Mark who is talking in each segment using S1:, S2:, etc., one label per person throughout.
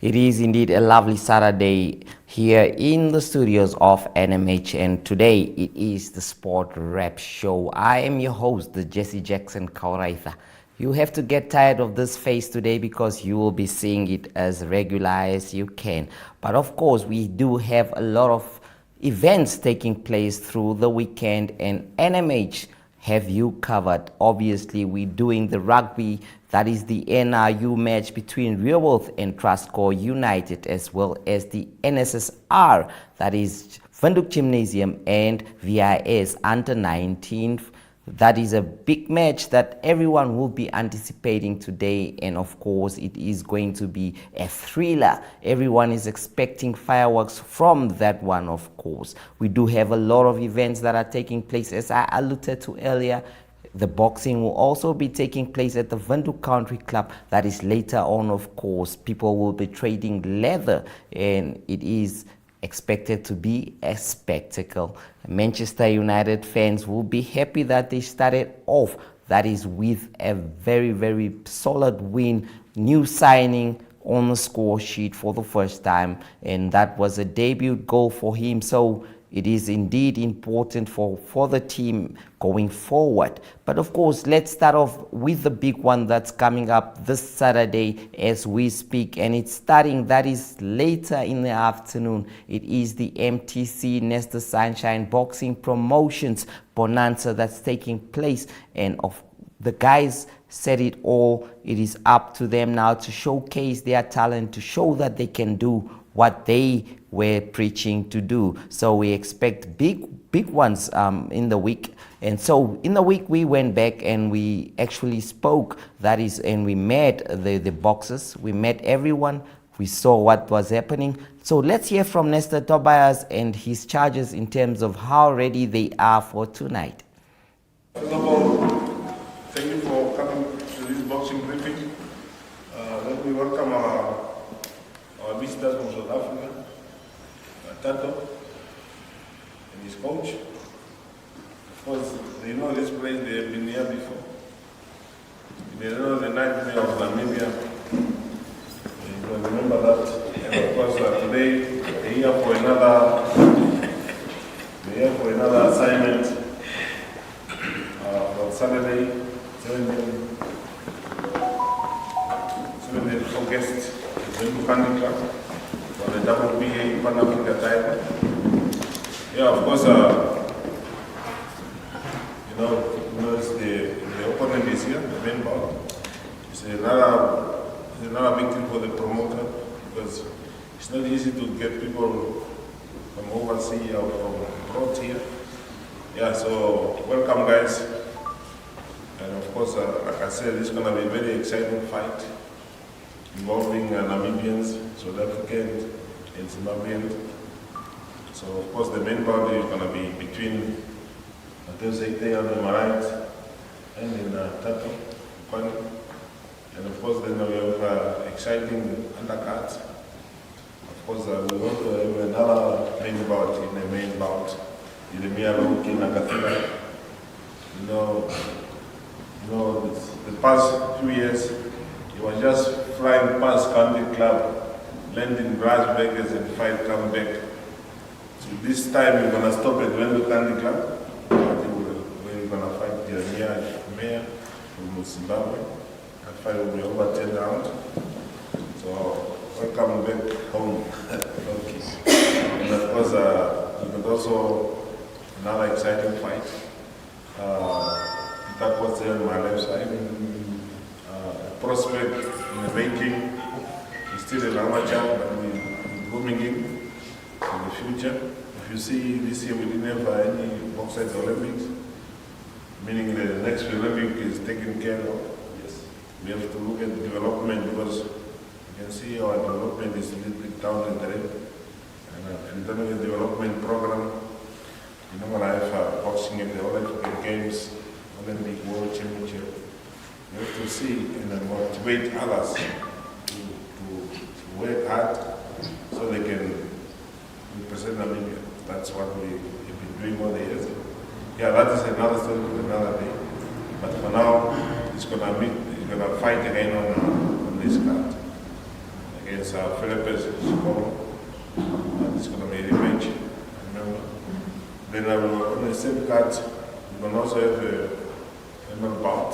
S1: It is indeed a lovely Saturday here in the studios of NMH, and today it is the Sport Rap Show. I am your host, the Jesse Jackson Kauraitha. You have to get tired of this face today because you will be seeing it as regular as you can. But of course, we do have a lot of events taking place through the weekend, and NMH have you covered. Obviously, we're doing the rugby, that is the NRU match between Rehoboth and Trustcore United, as well as the NSSR, that is Windhoek Gymnasium and VIS under 19. That is a big match that everyone will be anticipating today, and of course it is going to be a thriller. Everyone is expecting fireworks from that one. Of course, we do have a lot of events that are taking place, as I alluded to earlier. The boxing will also be taking place at the Windhoek Country Club. That is later on. Of course, people will be trading leather, and it is expected to be a spectacle. Manchester United fans will be happy that they started off, that is, with a very, very solid win, new signing on the score sheet for the first time, and that was a debut goal for him. So it is indeed important for the team going forward. But of course, let's start off with the big one that's coming up this Saturday as we speak, and it's starting, that is later in the afternoon. It is the MTC Nesta Sunshine Boxing Promotions Bonanza that's taking place, and of the guys said it all. It is up to them now to showcase their talent, to show that they can do what they were preaching to do. So we expect big ones in the week. And so in the week we went back and we actually spoke, that is, and we met the boxers, we met everyone, we saw what was happening. So let's hear from Nestor Tobias and his charges in terms of how ready they are for tonight.
S2: First of all, thank you for coming to this boxing briefing. Let me welcome our visitors from South Africa, Tato and his coach. Of course, they know this place, they have been here before. They know the nightmare of Namibia. You can remember that. And of course, today they're here for another assignment on Saturday, 17th August. Windhoek Country Club for the WBA Pan Africa title. Yeah, of course, the opponent is here, the main bout. It's another big thing for the promoter, because it's not easy to get people from overseas or from abroad here. Yeah, so welcome guys. And of course, like I said, it's going to be a very exciting fight involving Namibians, South Africans, and Zimbabweans. So of course the main bout is going to be between Zeite on the right and in Tato, Kwani. And of course then we have exciting undercards. Of course we want to have another main bout in the main bout, in the Mialo King Akathina. The past few years, he was just flying past Country Club, landing Grass Vegas and fight, come back. So this time we're going to stop at Windhoek Country Club. I think we're going to fight Jeremiah Mayor from Zimbabwe. That fight will be over 10 rounds. So welcome back home. Okay. And of course, we got also another exciting fight. That was there on my left side. Prospect in the making. He's still an amateur, but we're grooming him in the future. If you see, this year we didn't have any boxer at the Olympics, meaning the next Olympic is taken care of. Yes. We have to look at the development, because you can see our development is a little bit down the drain. And then with the development program, you know, when I have boxing at the Olympic Games, Olympic World Championship, you have to see and motivate others to work hard so they can represent Namibia. That's what we've been doing all the years. Yeah, that is another story for another day. But for now, he's gonna fight again on this card against Philippines in Chicago. It's going to be a rematch, I remember. Then on the same card, we're going to also have a final bout.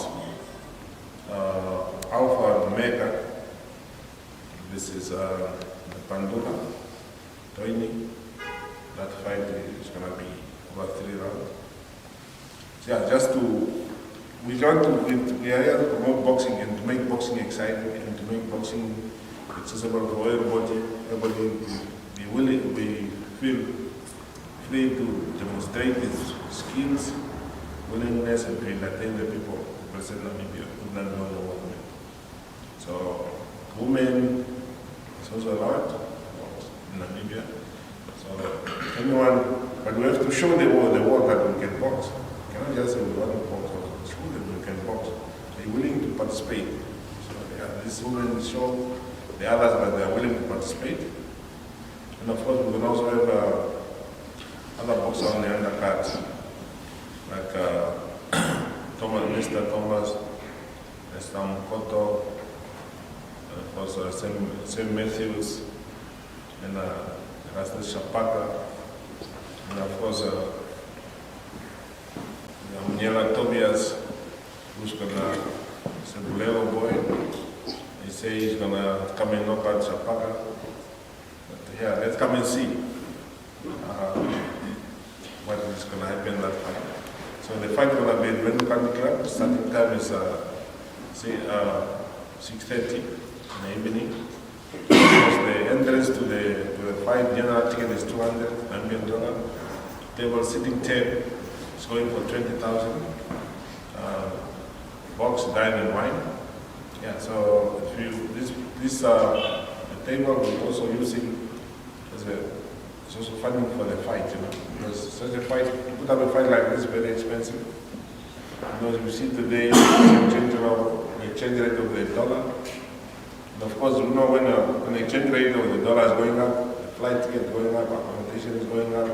S2: Alpha Mega. This is the Pandora training. That fight is going to be over 3 rounds. So yeah, just to, we are here to promote boxing and to make boxing exciting and to make boxing accessible for everybody. Everybody be willing, feel free to demonstrate his skills, willingness, and to entertain the people who present Namibia, who don't know the world. So women is also allowed in Namibia. So anyone, but we have to show the world that we can box. We cannot just say we want to box, or show them we can box. They're willing to participate. So yeah, these women show the others that they are willing to participate. And of course we can also have other boxers on the undercard, like Mr. Thomas, Mr. Mkoto, and of course Sam Matthews, and Rasmus Shapaka, and of course Muniela Tobias, who's gonna, he's a Bulelo boy. He says he's gonna come and knock out Shapaka. But yeah, let's come and see what is gonna happen in that fight. So the fight gonna be at Venue Country Club. Starting time is 6:30 in the evening. The entrance to the fight, general ticket is $200. Table sitting 10 is going for 20,000. Box, dine and wine. Yeah, so if you this the table we're also using as it's also funding for the fight, because such a fight, put up a fight like this is very expensive. Because you see today the exchange rate of the dollar. And of course, when the exchange rate of the dollar is going up, the flight ticket is going up, accommodation is going up,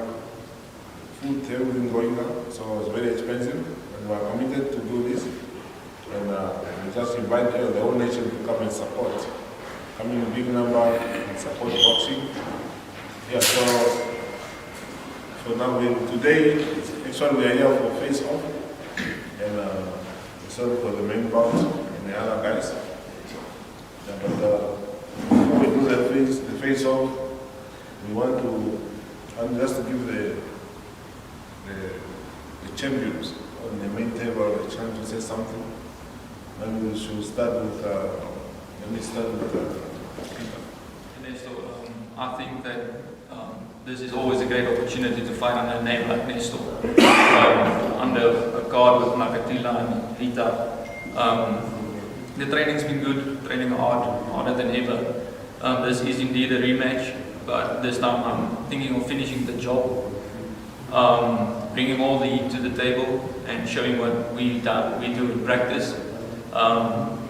S2: food, everything going up, so it's very expensive. And we are committed to do this. And we just invite the whole nation to come and support. Come in a big number and support boxing. Yeah, so now today, actually we are here for face off. And sorry for the main bout and the other guys. Yeah, but before we do the face off, we want to just to give the champions on the main table a chance to say something. And we should start with
S3: Nestor, I think that this is always a great opportunity to fight under a name like Nestor. Under a guard with Nakatila and Rita. The training's been good, training harder than ever. This is indeed a rematch, but this time I'm thinking of finishing the job. Bringing all the heat to the table and showing what we do in practice.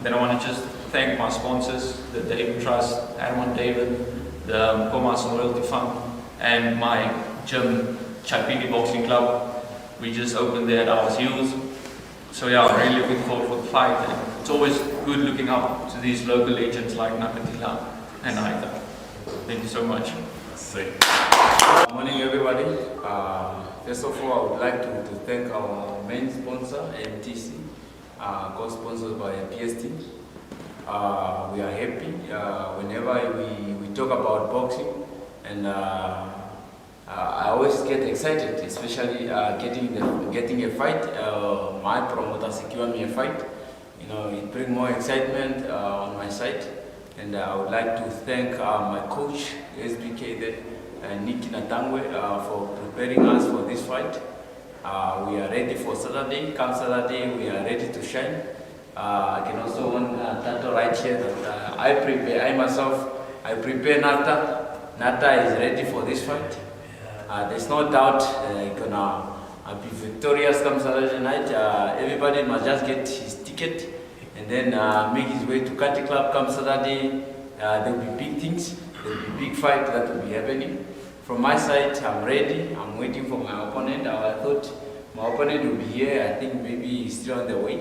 S3: Then I want to just thank my sponsors, the David Trust, Herman David, the Comas Loyalty Fund, and my gym, Chapini Boxing Club. We just opened there at our heels. So yeah, I'm really looking forward for the fight. And it's always good looking up to these local legends like Nakatila and Aita. Thank you so much.
S4: Good morning, everybody. First of all, I would like to thank our main sponsor, MTC, co-sponsored by PST. We are happy whenever we talk about boxing, and I always get excited, especially getting a fight. My promoter secure me a fight. It brings more excitement on my side, and I would like to thank my coach, SBK, Nicky Natangwe, for preparing us for this fight. We are ready for Saturday. Come Saturday, we are ready to shine. I can also want Tato right here that I prepare Nata. Nata is ready for this fight. There's no doubt he's gonna be victorious come Saturday night. Everybody must just get his ticket and then make his way to Country Club come Saturday. There will be big things. There will be big fight that will be happening. From my side, I'm ready. I'm waiting for my opponent. I thought my opponent will be here. I think maybe he's still on the way.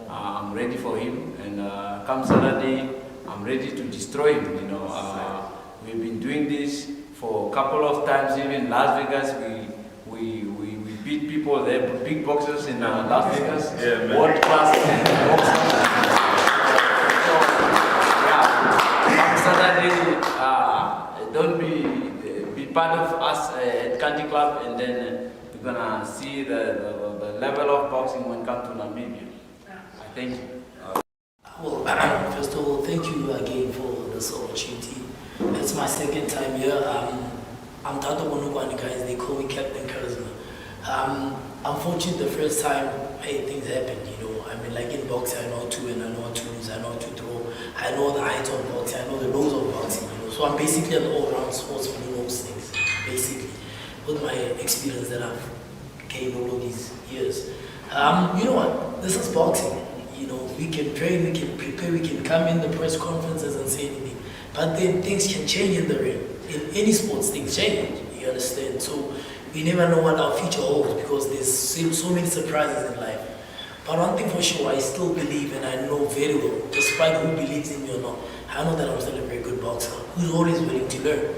S4: I'm ready for him. And come Saturday, I'm ready to destroy him. We've been doing this for a couple of times. Even in Las Vegas, we beat people there, big boxers in Las Vegas, world class boxers. So, Saturday, don't be part of us at Country Club, and then you're gonna see the level of boxing when it comes to Namibia. I thank you.
S5: Well, first of all, thank you again for this opportunity. It's my second time here. I'm Tata Bonukwani, guys. They call me Captain Charisma. Unfortunately, the first time, things happened, I mean, like in boxing, I know how to win, I know how to lose, I know how to throw, I know the height of boxing, I know the lows of boxing, So I'm basically an all-round sportsman who knows things, basically, with my experience that I've gained all these years. You know what? This is boxing. We can train, we can prepare, we can come in the press conferences and say anything. But then things can change in the ring. In any sports, things change. You understand? So we never know what our future holds because there's so many surprises in life. But one thing for sure, I still believe and I know very well, despite who believes in me or not, I know that I'm still a very good boxer who's always willing to learn.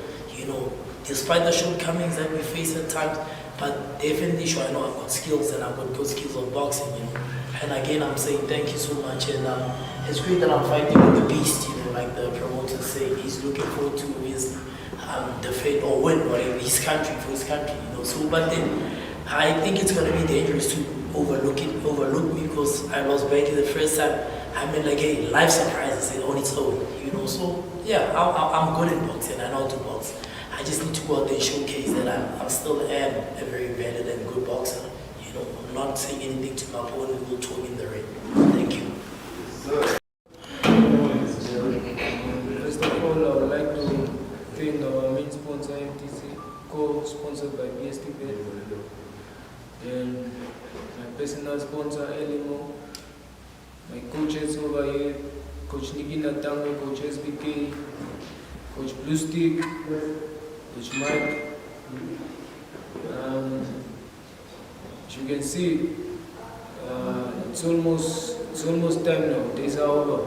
S5: Despite the shortcomings that we face at times, but definitely sure I know I've got skills and I've got good skills of boxing, And again, I'm saying thank you so much, and it's great that I'm fighting with the beast, like the promoters say. He's looking forward to his defeat or win, whatever, for his country, So, but then I think it's gonna be dangerous to overlook me because I lost badly the first time. I mean, like, hey, life surprises on its own, So yeah, I'm good in boxing. I know how to box. I just need to go out there and showcase that I still am a very valid and good boxer. I'm not saying anything to my opponent who will talk in the ring. Thank you.
S6: First of all, I would like to thank our main sponsor, MTC, co-sponsored by BST Bet, and my personal sponsor, Elimo, my coaches over here, Coach Niki Natango, Coach SBK, Coach Blue Stick, Coach Mike. As you can see, it's almost time now. Days are over.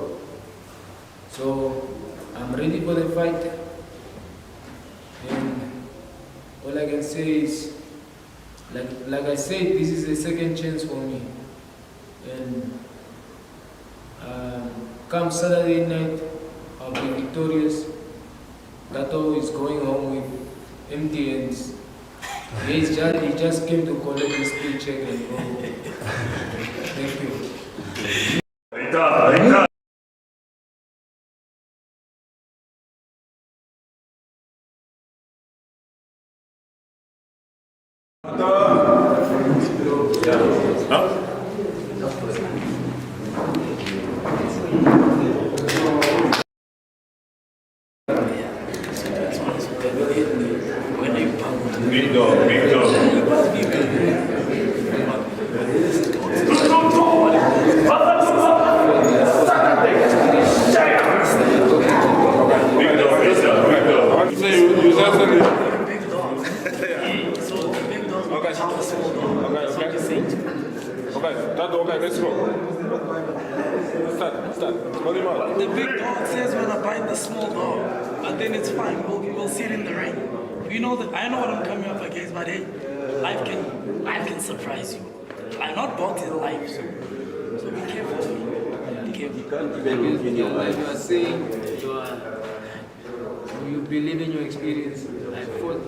S6: So I'm ready for the fight. And all I can say is, like I said, this is a second chance for me. And come Saturday night, I'll be victorious. Gato is going home with empty hands. He just came to collect his paycheck and go. Thank you.
S2: Big dog, big dog. Okay, let's go. Start.
S7: The big dog says we're gonna bite the small dog, but then it's fine. We'll see it in the ring. I know what I'm coming up against, but hey, life can surprise you. I'm not boxing life, so be careful. Be careful.
S6: Like you are saying, you believe in your experience. I fought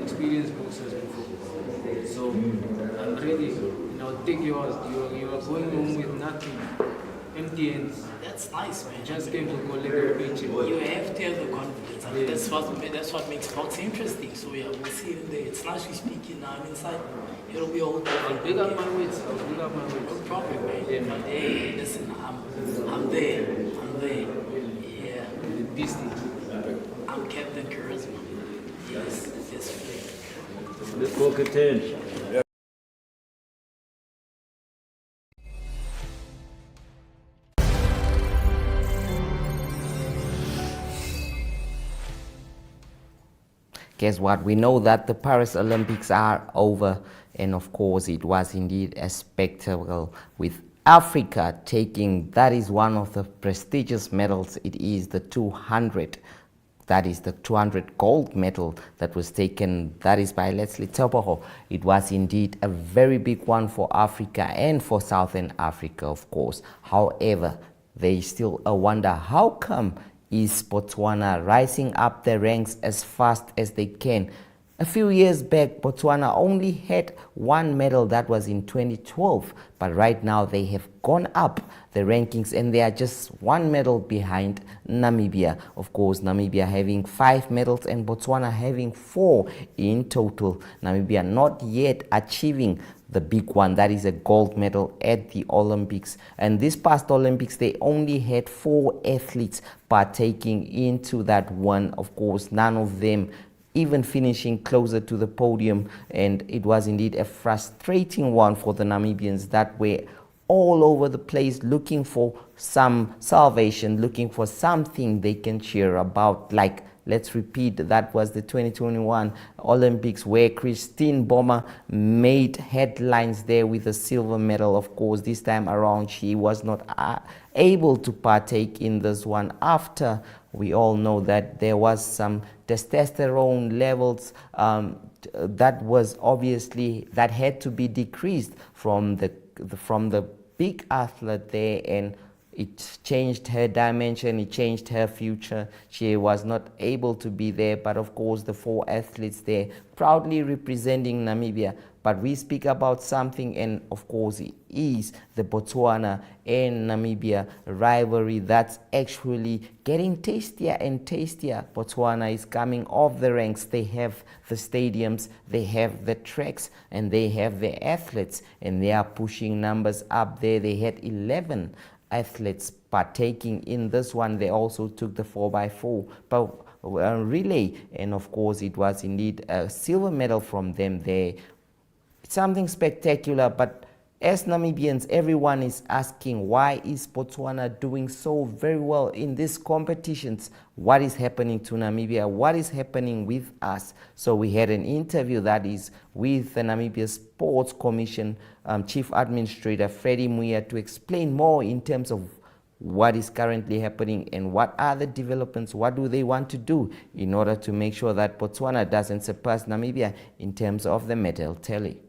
S6: experienced boxers before, so I'm ready. Take yours. You are going home with nothing, empty hands.
S5: That's nice, man.
S6: Just came to collect your paycheck.
S5: You have to have the confidence. I mean, that's what makes boxing interesting. So yeah, we'll see it in there. It's nice we speaking now. I'm inside. It'll be all
S6: I'll pick up my weights.
S5: No problem, man. Yeah, man. Hey, listen, I'm there. Yeah.
S6: The beast.
S5: I'm Captain Charisma. Yes.
S8: Let's go, Captain.
S1: Guess what? We know that the Paris Olympics are over, and of course it was indeed a spectacle with Africa taking, that is one of the prestigious medals. It is the 200. That is the 200 gold medal that was taken, that is by Leslie Teboho. It was indeed a very big one for Africa and for Southern Africa, of course. However, there is still a wonder, how come is Botswana rising up the ranks as fast as they can? A few years back, Botswana only had one medal, that was in 2012, but right now they have gone up the rankings and they are just one medal behind Namibia. Of course, Namibia having 5 medals and Botswana having 4 in total. Namibia not yet achieving the big one, that is a gold medal at the Olympics. And this past Olympics, they only had 4 athletes partaking into that one. Of course, none of them even finishing closer to the podium, and it was indeed a frustrating one for the Namibians that were all over the place looking for some salvation, looking for something they can cheer about. Like, let's repeat, that was the 2021 Olympics where Christine Bommer made headlines there with a silver medal. Of course, this time around she was not able to partake in this one after we all know that there was some testosterone levels that was obviously, that had to be decreased from the big athlete there, and it changed her dimension, it changed her future. She was not able to be there, but of course the 4 athletes there proudly representing Namibia. But we speak about something, and of course it is the Botswana and Namibia rivalry that's actually getting tastier and tastier. Botswana is coming off the ranks. They have the stadiums, they have the tracks, and they have the athletes, and they are pushing numbers up there. They had 11 athletes partaking in this one. They also took the 4x4 relay, and of course it was indeed a silver medal from them there. Something spectacular. But as Namibians, everyone is asking, why is Botswana doing so very well in these competitions? What is happening to Namibia? What is happening with us? So we had an interview that is with the Namibia Sports Commission Chief Administrator Freddie Muya to explain more in terms of what is currently happening and what are the developments, what do they want to do in order to make sure that Botswana doesn't surpass Namibia in terms of the medal tally.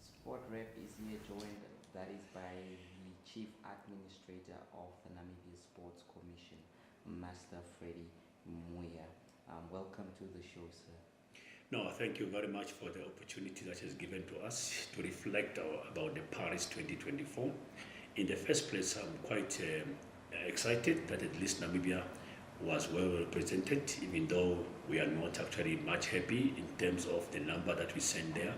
S1: Sport Rep is here joined, that is by the Chief Administrator of the Namibia Sports Commission, Master Freddie Muya. Welcome to the show, sir.
S9: No, thank you very much for the opportunity that is given to us to reflect about the Paris 2024. In the first place, I'm quite excited that at least Namibia was well represented, even though we are not actually much happy in terms of the number that we send there.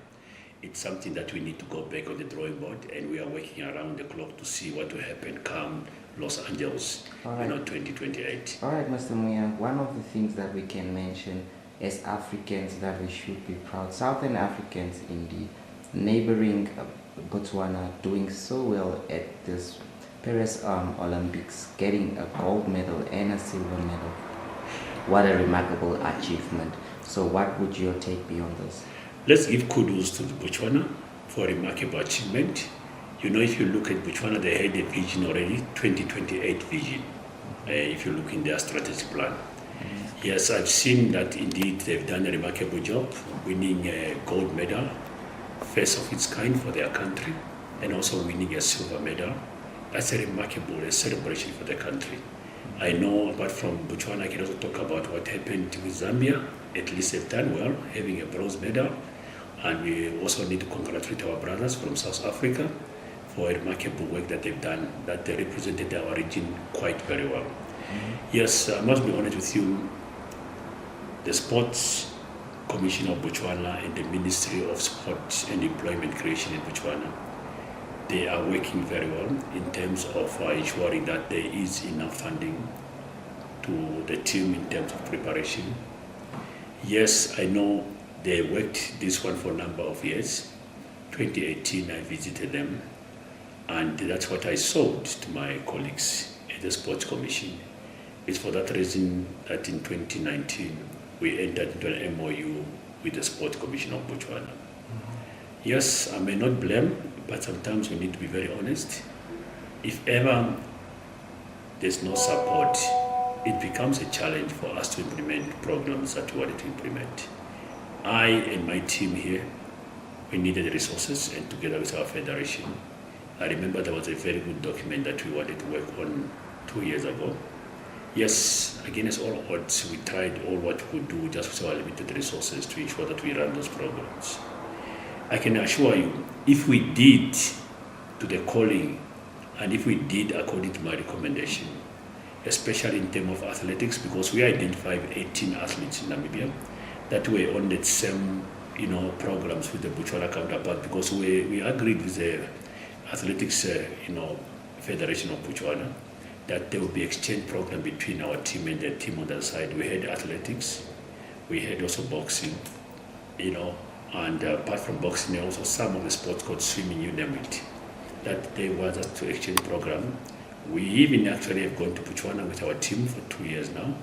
S9: It's something that we need to go back on the drawing board, and we are working around the clock to see what will happen come Los Angeles, 2028.
S1: All right, Mr. Muya, one of the things that we can mention as Africans that we should be proud, Southern Africans indeed, neighboring Botswana doing so well at this Paris Olympics, getting a gold medal and a silver medal. What a remarkable achievement. So what would your take be on this?
S9: Let's give kudos to Botswana for a remarkable achievement. You know, if you look at Botswana, they had a vision already, 2028 vision, if you look in their strategic plan. Yes, I've seen that indeed they've done a remarkable job, winning a gold medal, first of its kind for their country, and also winning a silver medal. That's a remarkable celebration for the country. I know, apart from Botswana, I can also talk about what happened with Zambia. At least they've done well, having a bronze medal. And we also need to congratulate our brothers from South Africa for a remarkable work that they've done, that they represented our region quite very well. Yes, I must be honest with you, the Sports Commission of Botswana and the Ministry of Sport and Employment Creation in Botswana, they are working very well in terms of ensuring that there is enough funding to the team in terms of preparation. Yes, I know they worked this one for a number of years. 2018, I visited them, and that's what I sold to my colleagues at the Sports Commission. It's for that reason that in 2019, we entered into an MOU with the Sports Commission of Botswana. Yes, I may not blame, but sometimes we need to be very honest. if ever there's no support, it becomes a challenge for us to implement programs that we wanted to implement. I and my team here, we needed resources, and together with our federation, I remember there was a very good document that we wanted to work on 2 years ago. Yes, against all odds, we tried all what we could do just with our limited resources to ensure that we run those programs. I can assure you, if we did to the calling, and if we did according to my recommendation, especially in terms of athletics, because we identified 18 athletes in Namibia that were on the same programs with the Botswana counterpart, because we agreed with the athletics Federation of Botswana that there will be exchange program between our team and the team on the other side. We had athletics, we had also boxing, and apart from boxing, also some of the sports called swimming, you name it, that they want us to exchange program. We even actually have gone to Botswana with our team for 2 years now,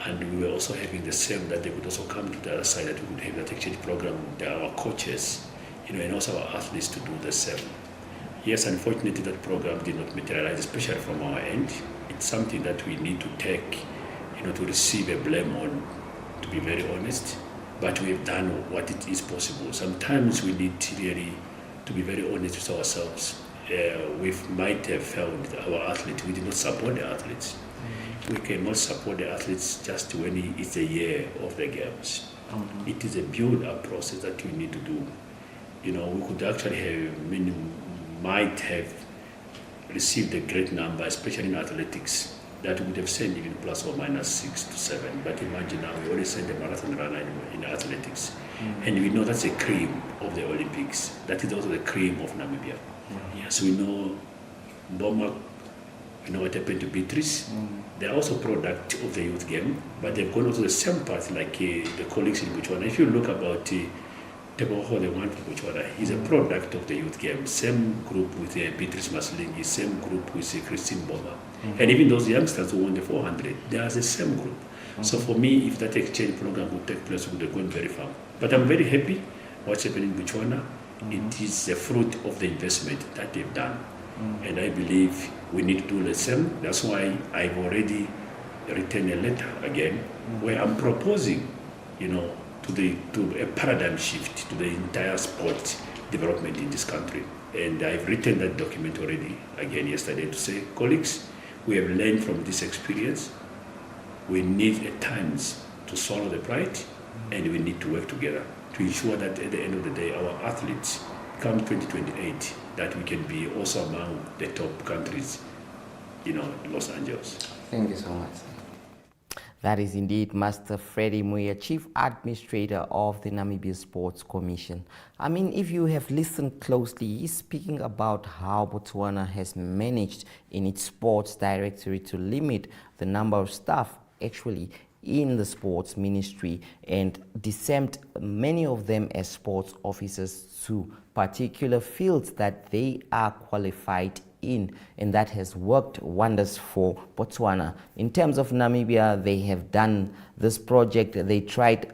S9: and we were also having the same, that they would also come to the other side, that we would have that exchange program with our coaches, and also our athletes to do the same. Yes, unfortunately that program did not materialize, especially from our end. It's something that we need to take, to receive a blame on, to be very honest, but we have done what it is possible. Sometimes we need really to be very honest with ourselves. We might have found our athletes, we did not support the athletes. We cannot support the athletes just when it's a year of the games. It is a build-up process that we need to do. We could actually have, might have received a great number, especially in athletics, that would have sent even plus or minus 6 to 7. But imagine now, we only send a marathon runner in athletics. And we know that's the cream of the Olympics. That is also the cream of Namibia. Yes, we know Boma, we know what happened to Beatrice. They are also product of the youth game, but they've gone also the same path like the colleagues in Botswana. If you look about Teboho, the one from Botswana, is a product of the youth game. Same group with Beatrice Maslingi, same group with Christine Boma. And even those youngsters who won the 400, they are the same group. So for me, if that exchange program would take place, we would have gone very far. But I'm very happy what's happening in Botswana. It is the fruit of the investment that they've done. And I believe we need to do the same. That's why I've already written a letter again, where I'm proposing, to a paradigm shift to the entire sport development in this country. And I've written that document already again yesterday to say, colleagues, we have learned from this experience. We need at times to swallow the pride, and we need to work together to ensure that at the end of the day, our athletes come 2028, that we can be also among the top countries, in Los Angeles.
S1: Thank you so much. That is indeed Master Freddie Muya, Chief Administrator of the Namibia Sports Commission. I mean, if you have listened closely, he's speaking about how Botswana has managed in its sports directory to limit the number of staff actually in the sports ministry and exempt many of them as sports officers to particular fields that they are qualified in, and that has worked wonders for Botswana. In terms of Namibia, they have done this project. They tried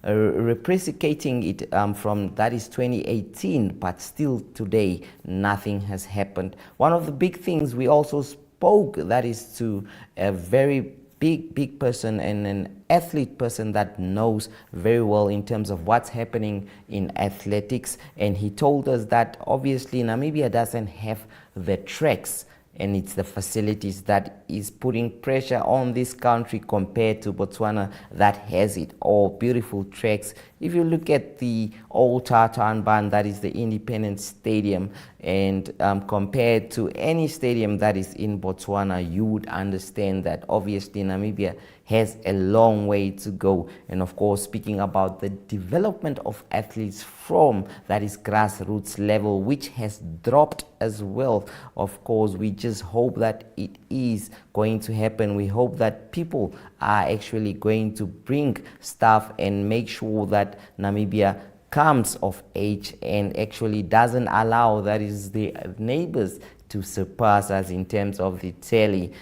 S1: replicating it from that is 2018, but still today nothing has happened. One of the big things we also spoke, that is to a very big person and an athlete person that knows very well in terms of what's happening in athletics, and he told us that obviously Namibia doesn't have the tracks, and it's the facilities that is putting pressure on this country compared to Botswana that has it all. Beautiful tracks. If you look at the old Tatanban, that is the Independence Stadium, and compared to any stadium that is in Botswana, you would understand that obviously Namibia has a long way to go. And of course, speaking about the development of athletes from that is grassroots level, which has dropped as well. Of course, we just hope that it is going to happen. We hope that people are actually going to bring stuff and make sure that Namibia comes of age and actually doesn't allow that is the neighbors to surpass us in terms of the tally.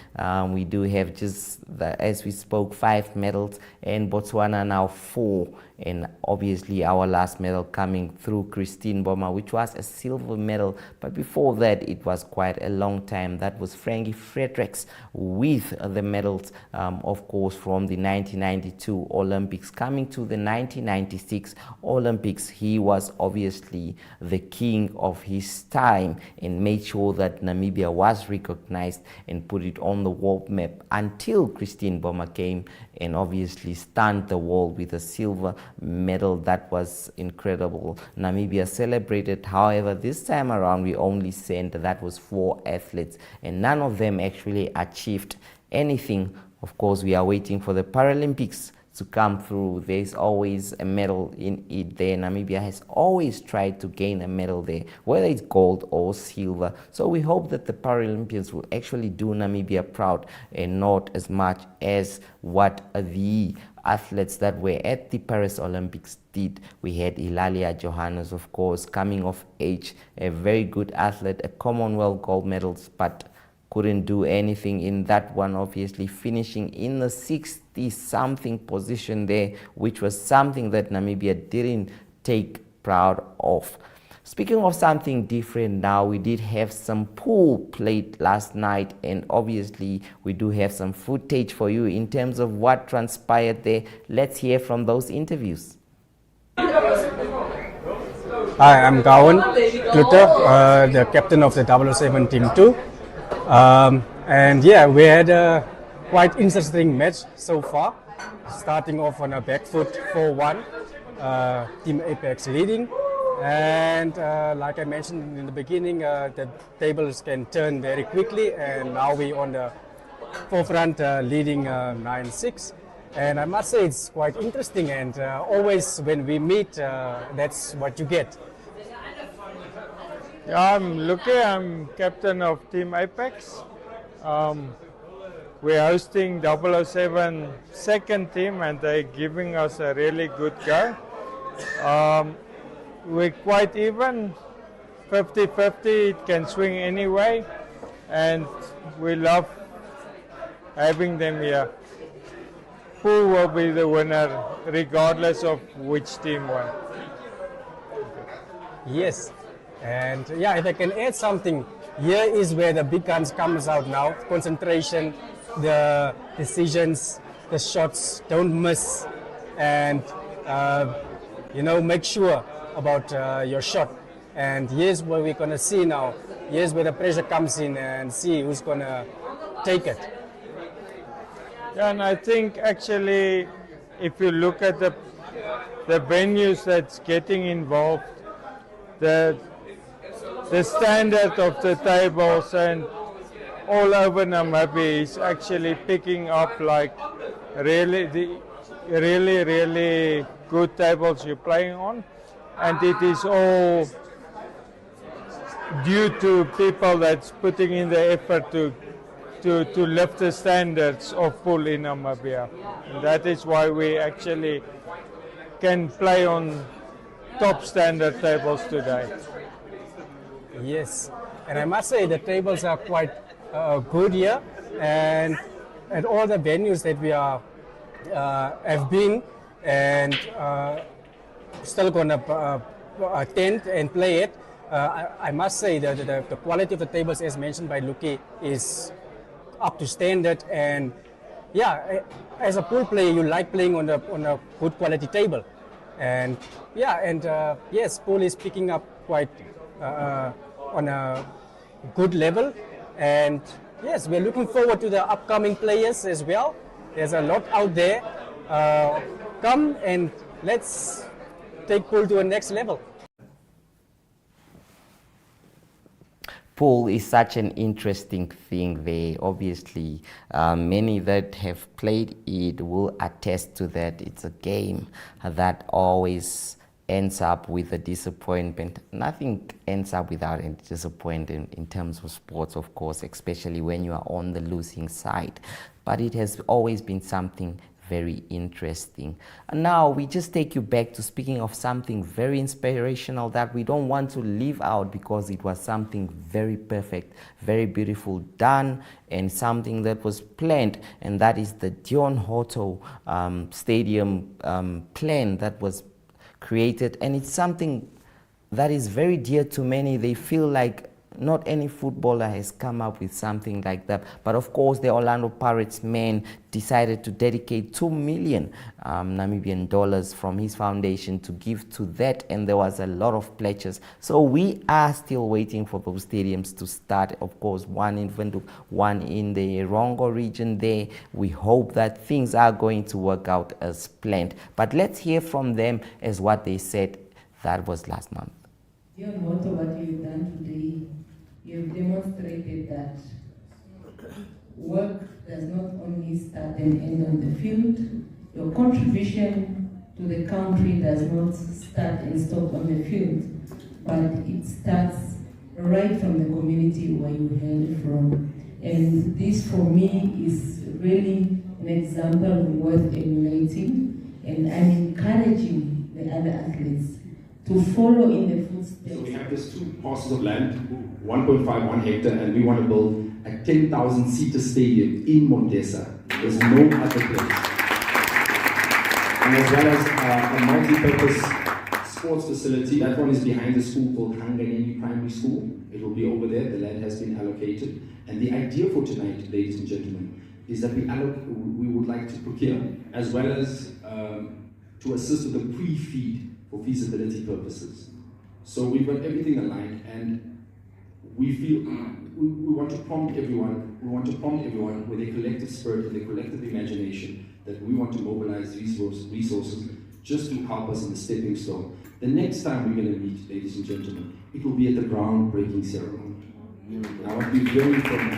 S1: We do have just, as we spoke, 5 medals, and Botswana now 4. and obviously our last medal coming through Christine Boma, which was a silver medal. But before that, it was quite a long time. That was Frankie Fredericks with the medals, of course, from the 1992 Olympics. Coming to the 1996 Olympics, he was obviously the king of his time and made sure that Namibia was recognized and put it on the world map until Christine Boma came and obviously stunned the world with a silver medal. That was incredible. Namibia celebrated. However, this time around we only sent, that was 4 athletes, and none of them actually achieved anything. Of course, we are waiting for the Paralympics to come through. There's always a medal in it there. Namibia has always tried to gain a medal there, whether it's gold or silver. So we hope that the Paralympians will actually do Namibia proud, and not as much as what the athletes that were at the Paris Olympics did. We had Ilalia Johannes, of course, coming of age, a very good athlete, a Commonwealth gold medalist, but couldn't do anything in that one, obviously finishing in the 60-something position there, which was something that Namibia didn't take proud of. Speaking of something different now, we did have some pool played last night, and obviously we do have some footage for you in terms of what transpired there. Let's hear from those interviews.
S10: Hi, I'm Gowan Kluter, the captain of the 007 Team 2. And yeah, we had a quite interesting match so far, starting off on a back foot 4-1, Team Apex leading. And like I mentioned in the beginning, the tables can turn very quickly, and now we're on the forefront leading 9-6. And I must say it's quite interesting, and always when we meet, that's what you get.
S11: Yeah, I'm Luke. I'm captain of Team Apex. We're hosting 007 second team, and they're giving us a really good go. We're quite even, 50-50, it can swing anyway, and we love having them here. Who will be the winner regardless of which team won?
S10: Yes. And yeah, if I can add something, here is where the big guns comes out now. Concentration, the decisions, the shots, don't miss, and make sure about your shot. And here's what we're gonna see now. Here's where the pressure comes in, and see who's gonna take it.
S11: Yeah, and I think actually, if you look at the venues that's getting involved, the standard of the tables and all over Namibia is actually picking up like really good tables you're playing on, and it is all due to people that's putting in the effort to lift the standards of pool in Namibia. And that is why we actually can play on top standard tables today.
S10: Yes, and I must say the tables are quite good here, and at all the venues that we have been and still gonna attend and play it. I must say that the quality of the tables, as mentioned by Luki, is up to standard. And yeah, as a pool player, you like playing on a good quality table, and yeah, and yes, pool is picking up quite on a good level, and yes, we're looking forward to the upcoming players as well. There's a lot out there. Come and let's take pool to a next level.
S1: Pool is such an interesting thing there. Obviously, many that have played it will attest to that. It's a game that always ends up with a disappointment. Nothing ends up without a disappointment in terms of sports, of course, especially when you are on the losing side. But it has always been something very interesting. And now we just take you back to speaking of something very inspirational that we don't want to leave out because it was something very perfect, very beautiful done, and something that was planned, and that is the Dion Hoto Stadium plan that was created. And it's something that is very dear to many. They feel like not any footballer has come up with something like that. But of course, the Orlando Pirates man decided to dedicate 2 million Namibian dollars from his foundation to give to that, and there was a lot of pledges. So we are still waiting for those stadiums to start. Of course, one in Windhoek, one in the Rongo region there. We hope that things are going to work out as planned. But let's hear from them as what they said. That was last month.
S12: Dear Moto, what you've done today, you've demonstrated that work does not only start and end on the field. Your contribution to the country does not start and stop on the field, but it starts right from the community where you hail from. And this for me is really an example worth emulating, and I'm encouraging the other athletes to follow in the footsteps.
S13: So we have these 2 parcels of land, 1.51 hectare, and we want to build a 10,000-seater stadium in Montesa. There's no other place. And as well as a multi-purpose sports facility. That one is behind the school called Hanganeni Primary School. It will be over there. The land has been allocated. And the idea for tonight, ladies and gentlemen, is that we would like to procure, as well as to assist with the pre-feed for feasibility purposes. So we've got everything aligned, and we feel we want to prompt everyone. We want to prompt everyone with a collective spirit and a collective imagination that we want to mobilize resources just to help us in the stepping stone. The next time we're going to meet, ladies and gentlemen, it will be at the groundbreaking ceremony. I want to be very firm.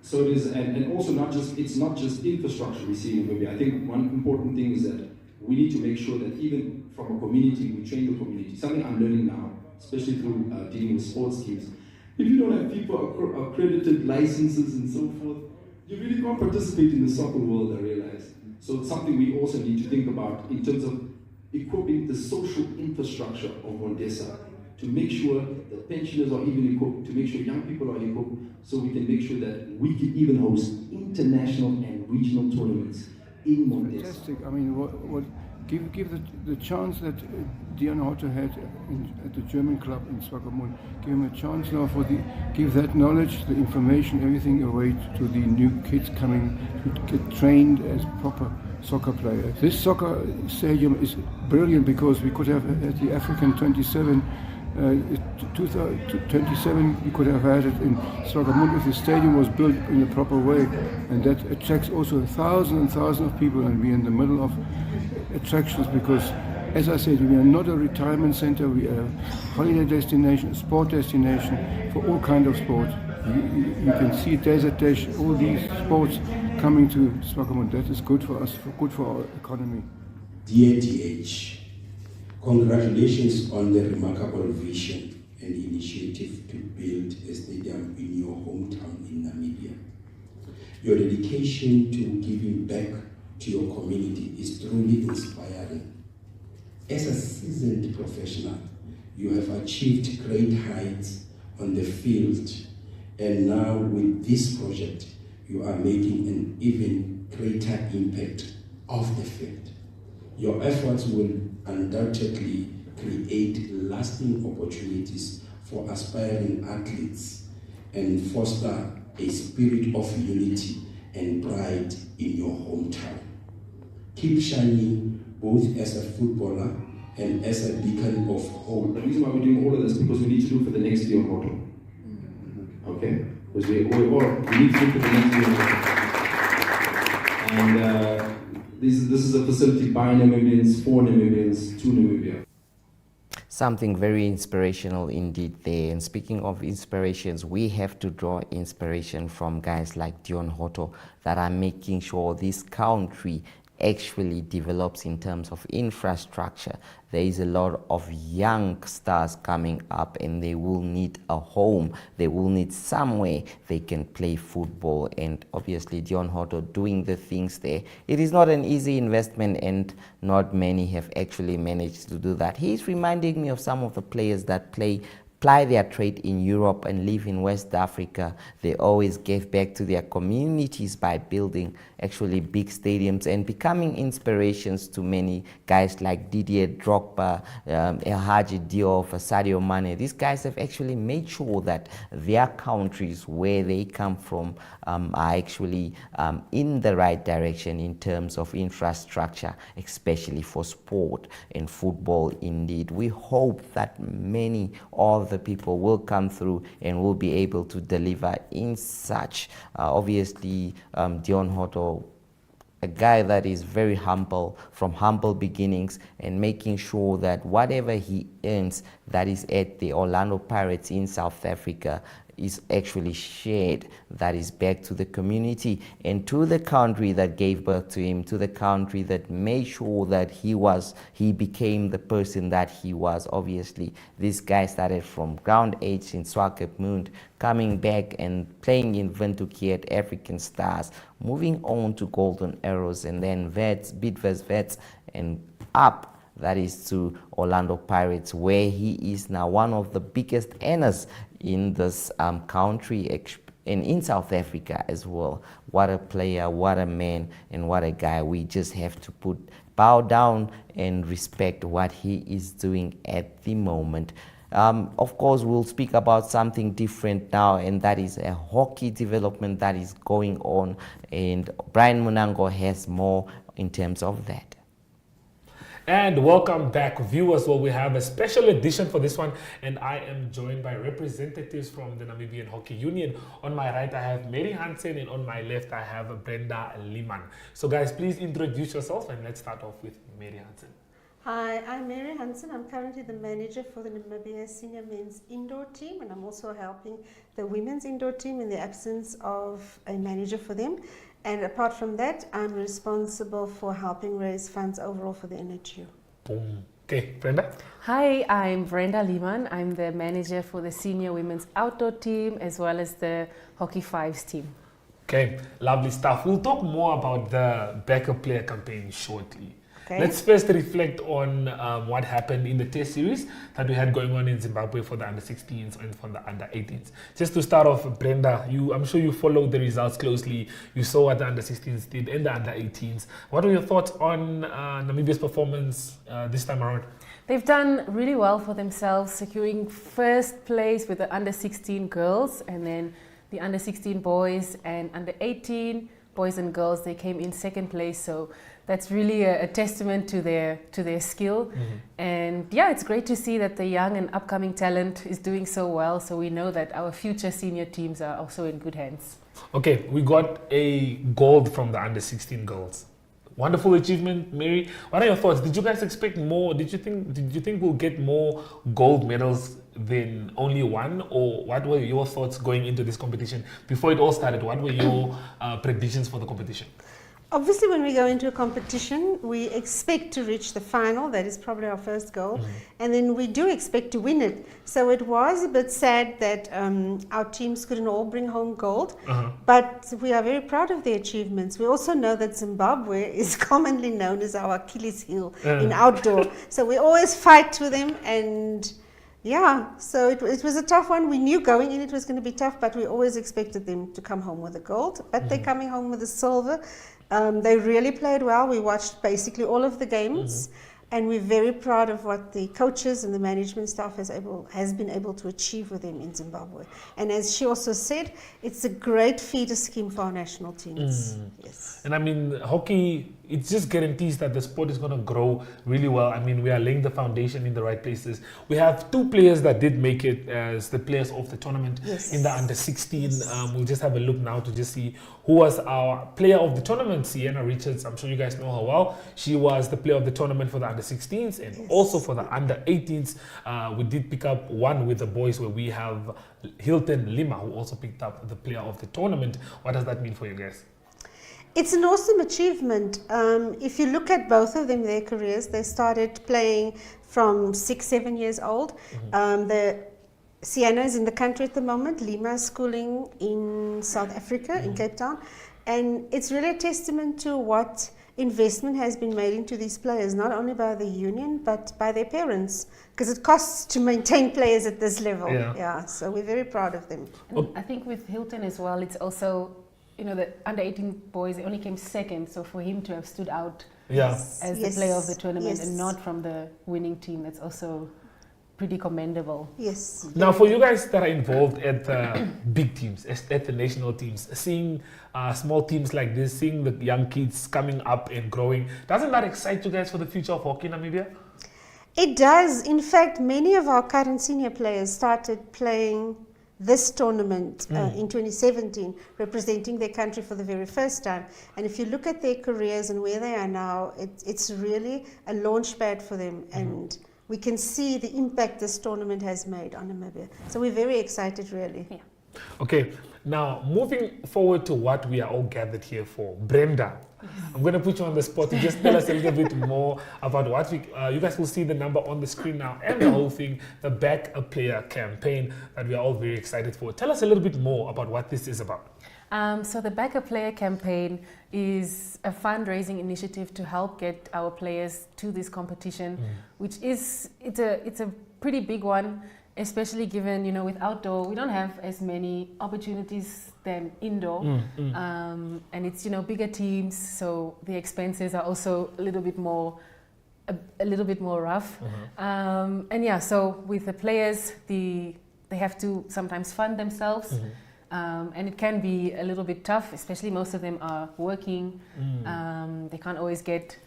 S13: So it is, and also it's not just infrastructure we see in Namibia. I think one important thing is that we need to make sure that even from a community, we train the community. Something I'm learning now, especially through dealing with sports teams. If you don't have people accredited licenses and so forth, you really can't participate in the soccer world, I realize. So it's something we also need to think about in terms of equipping the social infrastructure of Montesa to make sure that pensioners are even equipped, to make sure young people are equipped, so we can make sure that we can even host international and regional tournaments in Montesa.
S14: Fantastic. I mean, give the chance that Dion Hoto had at the German club in Swakopmund. Give him a chance now give that knowledge, the information, everything away to the new kids coming to get trained as proper soccer players. This soccer stadium is brilliant because we could have at the African 27. 2027 we could have had it in Swakopmund if the stadium was built in a proper way, and that attracts also thousands and thousands of people, and we're in the middle of attractions because, as I said, we are not a retirement center, we are a holiday destination, a sport destination for all kinds of sports. You can see Desert Dash, all these sports coming to Swakopmund. That is good for us, good for our economy.
S15: Dear DH, congratulations on the remarkable vision and initiative to build a stadium in your hometown in Namibia. Your dedication to giving back to your community is truly inspiring. As a seasoned professional, you have achieved great heights on the field, and now with this project, you are making an even greater impact off the field. Your efforts will undoubtedly create lasting opportunities for aspiring athletes and foster a spirit of unity and pride in your hometown. Keep shining both as a footballer and as a beacon of hope.
S13: The reason why we're doing all of this because we need to do for the next year Hoto. Okay? Because we need to do for the next year Hoto. And this is a facility by Namibians, for Namibians, to Namibia.
S1: Something very inspirational indeed there. And speaking of inspirations, we have to draw inspiration from guys like Dion Hoto that are making sure this country actually develops in terms of infrastructure, there is a lot of young stars coming up, and they will need a home. They will need somewhere they can play football. And obviously Dion Hotto doing the things there. It is not an easy investment, and not many have actually managed to do that. He's reminding me of some of the players that ply their trade in Europe and live in West Africa. They always gave back to their communities by building actually big stadiums and becoming inspirations to many guys like Didier Drogba, El Hadji Diop, Sadio Mane. These guys have actually made sure that their countries where they come from are actually in the right direction in terms of infrastructure, especially for sport and football indeed. We hope that many of the people will come through and will be able to deliver in such. Obviously, Dion Hotto, a guy that is very humble, from humble beginnings, and making sure that whatever he earns that is at the Orlando Pirates in South Africa is actually shared, that is back to the community and to the country that gave birth to him, to the country that made sure that he became the person that he was. Obviously, this guy started from ground age in Swakopmund, coming back and playing in Windhoek at African Stars, moving on to Golden Arrows, and then Vets, Bidvest Vets, and up. That is to Orlando Pirates, where he is now one of the biggest earners in this country and in South Africa as well. What a player, what a man, and what a guy. We just have to bow down and respect what he is doing at the moment. Of course, we'll speak about something different now, and that is a hockey development that is going on, and Brian Munango has more in terms of that.
S16: And welcome back, viewers. Well, we have a special edition for this one, and I am joined by representatives from the Namibian Hockey Union. On my right, I have Mary Hansen, and on my left, I have Brenda Liman. So, guys, please introduce yourself, and let's start off with Mary Hansen.
S17: Hi, I'm Mary Hansen. I'm currently the manager for the Namibia Senior Men's Indoor Team, and I'm also helping the Women's Indoor Team in the absence of a manager for them. And apart from that, I'm responsible for helping raise funds overall for the NRU.
S16: Boom. Okay, Brenda?
S18: Hi, I'm Brenda Liman. I'm the manager for the Senior Women's Outdoor Team as well as the Hockey Fives team.
S16: Okay, lovely stuff. We'll talk more about the backup player campaign shortly.
S17: Okay.
S16: Let's first reflect on what happened in the test series that we had going on in Zimbabwe for the under-16s and for the under-18s. Just to start off, Brenda, I'm sure you followed the results closely. You saw what the under-16s did and the under-18s. What are your thoughts on Namibia's performance this time around?
S18: They've done really well for themselves, securing first place with the under-16 girls, and then the under-16 boys and under-18 boys and girls, they came in second place. So that's really a testament to their skill. Mm-hmm. And yeah, it's great to see that the young and upcoming talent is doing so well. So we know that our future senior teams are also in good hands.
S16: Okay, we got a gold from the under-16 girls. Wonderful achievement, Mary. What are your thoughts? Did you guys expect more? Did you think we'll get more gold medals than only one? Or what were your thoughts going into this competition? Before it all started, what were your predictions for the competition?
S17: Obviously, when we go into a competition, we expect to reach the final. That is probably our first goal. Mm-hmm. And then we do expect to win it. So it was a bit sad that our teams couldn't all bring home gold. Uh-huh. But we are very proud of their achievements. We also know that Zimbabwe is commonly known as our Achilles heel in outdoor. So we always fight with them. And yeah, so it was a tough one. We knew going in it was going to be tough, but we always expected them to come home with a gold. But they're coming home with a silver. They really played well. We watched basically all of the games, and we're very proud of what the coaches and the management staff has been able to achieve with them in Zimbabwe. And as she also said, it's a great feeder scheme for our national teams. Yes.
S16: And I mean, hockey, it just guarantees that the sport is going to grow really well. I mean, we are laying the foundation in the right places. We have two players that did make it as the players of the tournament in the under-16. Yes. We'll just have a look now to just see who was our player of the tournament. Sienna Richards, I'm sure you guys know her well. She was the player of the tournament for the under-16s and also for the under-18s. We did pick up one with the boys where we have Hilton Lima, who also picked up the player of the tournament. What does that mean for you guys?
S17: It's an awesome achievement. If you look at both of them, their careers, they started playing from 6, 7 years old. Sienna is in the country at the moment. Lima is schooling in South Africa, in Cape Town. And it's really a testament to what investment has been made into these players, not only by the union, but by their parents. Because it costs to maintain players at this level. Yeah, so we're very proud of them.
S18: And I think with Hilton as well, it's also, you know, the under 18 boys, they only came second. So for him to have stood out as the player of the tournament and not from the winning team, that's also pretty commendable.
S17: Yes.
S16: Now, for you guys that are involved at the big teams, at the national teams, seeing small teams like this, seeing the young kids coming up and growing, doesn't that excite you guys for the future of hockey in Namibia?
S17: It does. In fact, many of our current senior players started playing this tournament in 2017, representing their country for the very first time. And if you look at their careers and where they are now, it's really a launch pad for them. And we can see the impact this tournament has made on Namibia. So we're very excited, really.
S18: Yeah.
S16: Okay, now moving forward to what we are all gathered here for. Brenda, I'm going to put you on the spot to just tell us a little bit more about what you guys will see the number on the screen now and the whole thing, the Back a Player campaign that we are all very excited for. Tell us a little bit more about what this is about.
S18: So the Back a Player campaign is a fundraising initiative to help get our players to this competition, which is it's a pretty big one, especially given, you know, with outdoor we don't have as many opportunities than indoor, and it's, you know, bigger teams, so the expenses are also a little bit more rough, and yeah, so with the players, they have to sometimes fund themselves. And it can be a little bit tough, especially most of them are working. They can't always get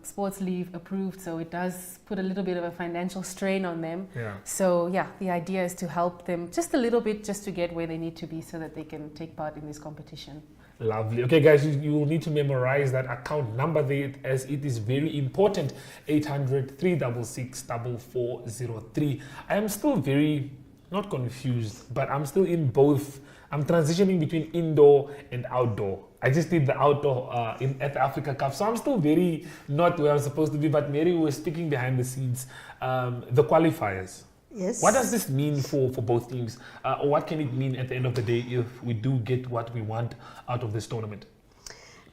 S18: sports leave approved, so it does put a little bit of a financial strain on them. So yeah, the idea is to help them just a little bit, just to get where they need to be so that they can take part in this competition.
S16: Lovely. Okay, guys, you will need to memorize that account number there, as it is very important. 800-366-4403. I am still very not confused, but I'm still in both. I'm transitioning between indoor and outdoor. I just did the outdoor at the Africa Cup, so I'm still very not where I'm supposed to be. But Mary was speaking behind the scenes, the qualifiers.
S17: Yes.
S16: What does this mean for both teams? Or what can it mean at the end of the day if we do get what we want out of this tournament?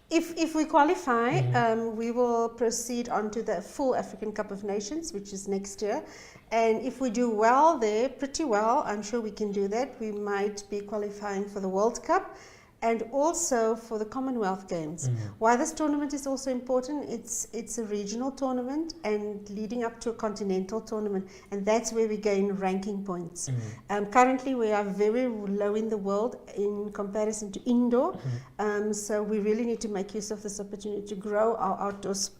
S17: If we qualify, we will proceed on to the full African Cup of Nations, which is next year. And if we do well there, pretty well, I'm sure we can do that, we might be qualifying for the World Cup and also for the Commonwealth Games. Why this tournament is also important, it's a regional tournament and leading up to a continental tournament, and that's where we gain ranking points. Currently we are very low in the world in comparison to indoor, so we really need to make use of this opportunity to grow our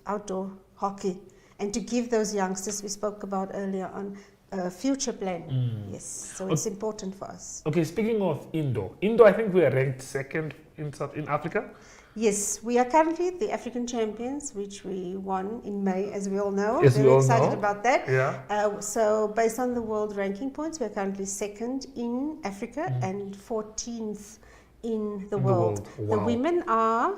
S17: outdoor hockey and to give those youngsters we spoke about earlier on a future plan. Yes, so it's important for us.
S16: Okay, speaking of indoor, I think we are ranked second in Africa.
S17: Yes, we are currently the African champions, which we won in May, as we all know.
S16: Yes,
S17: very
S16: we all
S17: excited
S16: know.
S17: about that.
S16: Yeah.
S17: So based on the world ranking points, we are currently second in Africa and 14th in the world.
S16: Wow.
S17: The women are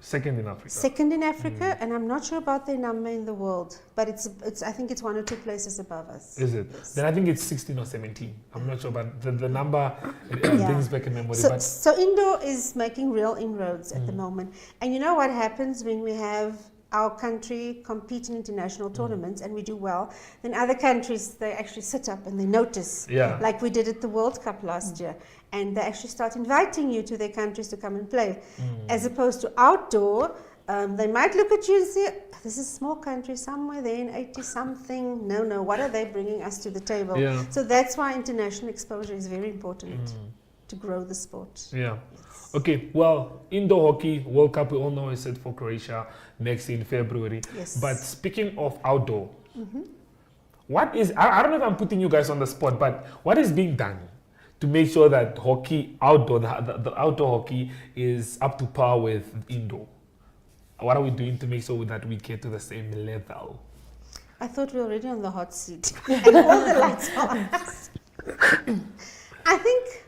S16: second in Africa.
S17: Second in Africa, and I'm not sure about their number in the world, but it's I think it's 1 or 2 places above us.
S16: Is it? Yes. Then I think it's 16 or 17. I'm not sure, but the number brings back a memory.
S17: So indoor is making real inroads at the moment. And you know what happens when we have our country compete in international tournaments and we do well, then other countries, they actually sit up and they notice, like we did at the World Cup last year, and they actually start inviting you to their countries to come and play. As opposed to outdoor, they might look at you and say, this is a small country somewhere there in 80-something. No, what are they bringing us to the table? So that's why international exposure is very important to grow the sport.
S16: Yeah. Okay, well, indoor hockey World Cup, we all know, is set for Croatia next in February.
S17: Yes.
S16: But speaking of outdoor, what is, I don't know if I'm putting you guys on the spot, but what is being done to make sure that hockey outdoor, the outdoor hockey is up to par with indoor? What are we doing to make sure that we get to the same level?
S17: I thought we were already on the hot seat and all the lights are on us. I think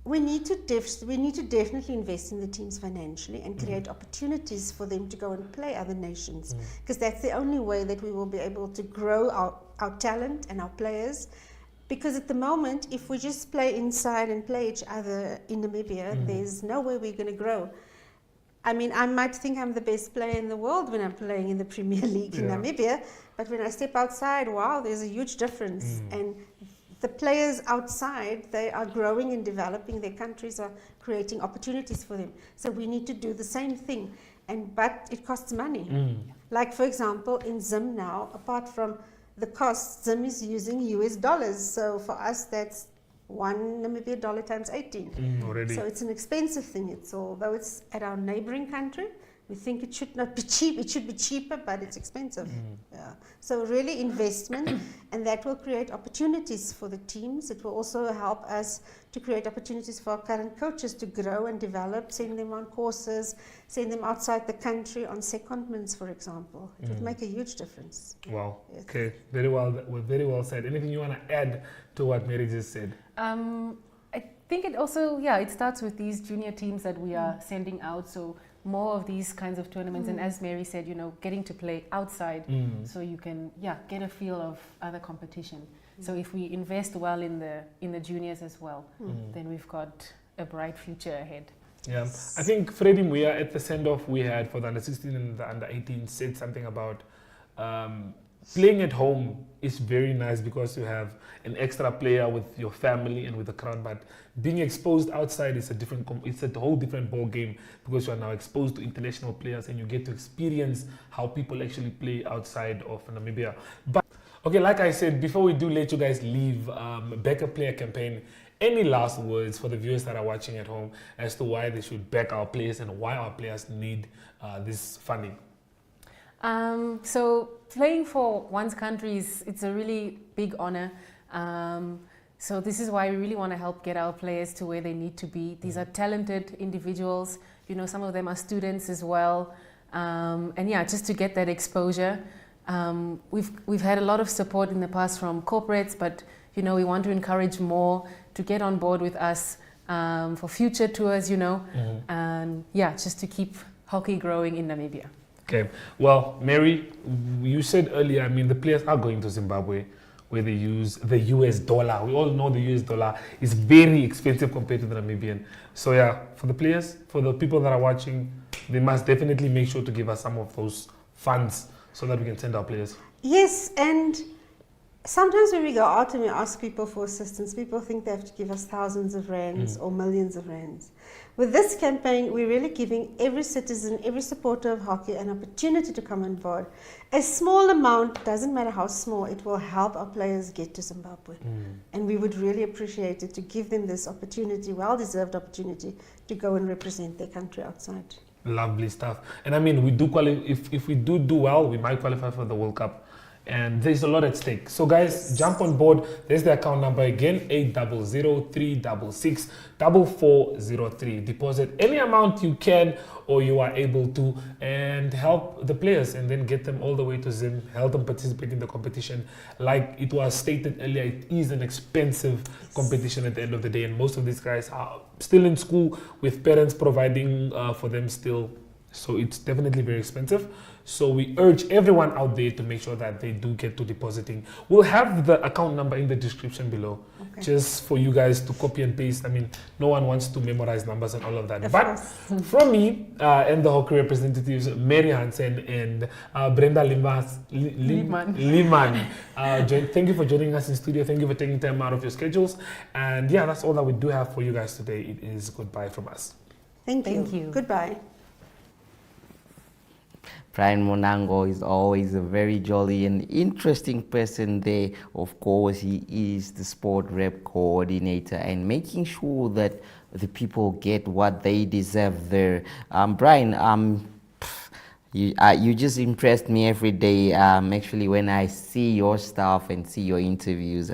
S17: we need to definitely invest in the teams financially and create opportunities for them to go and play other nations, because that's the only way that we will be able to grow our talent and our players. Because at the moment, if we just play inside and play each other in Namibia, there's no way we're going to grow. I mean, I might think I'm the best player in the world when I'm playing in the Premier League in Namibia, but when I step outside, wow, there's a huge difference. And the players outside, they are growing and developing, their countries are creating opportunities for them. So we need to do the same thing, but it costs money. Like, for example, in Zim now, apart from the cost, Zim is using US dollars. So for us, that's $1 Namibia dollar times 18.
S16: Already.
S17: So it's an expensive thing. Although it's at our neighboring country, we think it should not be cheap. It should be cheaper, but it's expensive. Yeah. So really investment, and that will create opportunities for the teams. It will also help us to create opportunities for our current coaches to grow and develop, send them on courses, send them outside the country on secondments, for example. It would make a huge difference.
S16: Wow.
S17: Yes.
S16: Okay. Very well said. Anything you want to add to what Mary just said?
S18: I think it also, it starts with these junior teams that we are sending out. So more of these kinds of tournaments, and as Mary said, getting to play outside, so you can get a feel of other competition. So if we invest well in the juniors as well, then we've got a bright future ahead.
S16: Yeah, I think Freddie Muya at the send-off we had for the under-16 and the under-18 said something about playing at home is very nice because you have an extra player with your family and with the crowd, but being exposed outside is it's a whole different ball game, because you are now exposed to international players and you get to experience how people actually play outside of Namibia. But okay, like I said, before we do let you guys leave, back a player campaign, any last words for the viewers that are watching at home as to why they should back our players and why our players need this funding?
S18: So playing for one's country it's a really big honor. So this is why we really want to help get our players to where they need to be. These are talented individuals. Some of them are students as well. And just to get that exposure. We've had a lot of support in the past from corporates, but we want to encourage more to get on board with us for future tours, and just to keep hockey growing in Namibia.
S16: Okay, well, Mary, you said earlier, the players are going to Zimbabwe where they use the US dollar. We all know the US dollar is very expensive compared to the Namibian. So for the players, for the people that are watching, they must definitely make sure to give us some of those funds so that we can send our players.
S17: Yes, and sometimes when we go out and we ask people for assistance, people think they have to give us thousands of rands or millions of rands. With this campaign, we're really giving every citizen, every supporter of hockey an opportunity to come on board. A small amount, doesn't matter how small, it will help our players get to Zimbabwe. And we would really appreciate it to give them this opportunity, well-deserved opportunity, to go and represent their country outside.
S16: Lovely stuff. And we do if we do well, we might qualify for the World Cup. And there's a lot at stake. So guys, jump on board. There's the account number again, 800-366-4403. Deposit any amount you can or you are able to and help the players, and then get them all the way to Zim, help them participate in the competition. Like it was stated earlier, it is an expensive competition at the end of the day, and most of these guys are still in school with parents providing for them still. So it's definitely very expensive. So we urge everyone out there to make sure that they do get to depositing. We'll have the account number in the description below, just for you guys to copy and paste. No one wants to memorize numbers and all of that. But from me and the hockey representatives, Mary Hansen and Brenda Liman, thank you for joining us in studio. Thank you for taking time out of your schedules. And that's all that we do have for you guys today. It is goodbye from us.
S17: Thank you. Goodbye.
S1: Brian Monango is always a very jolly and interesting person there. Of course, he is the sport rep coordinator and making sure that the people get what they deserve there. Brian, you just impressed me every day. Actually, when I see your stuff and see your interviews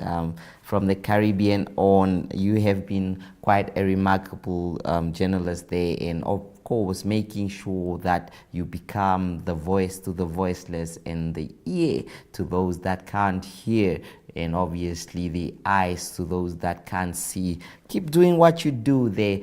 S1: from the Caribbean on, you have been quite a remarkable journalist there, and of course making sure that you become the voice to the voiceless and the ear to those that can't hear. and obviously the eyes to those that can't see. Keep doing what you do there.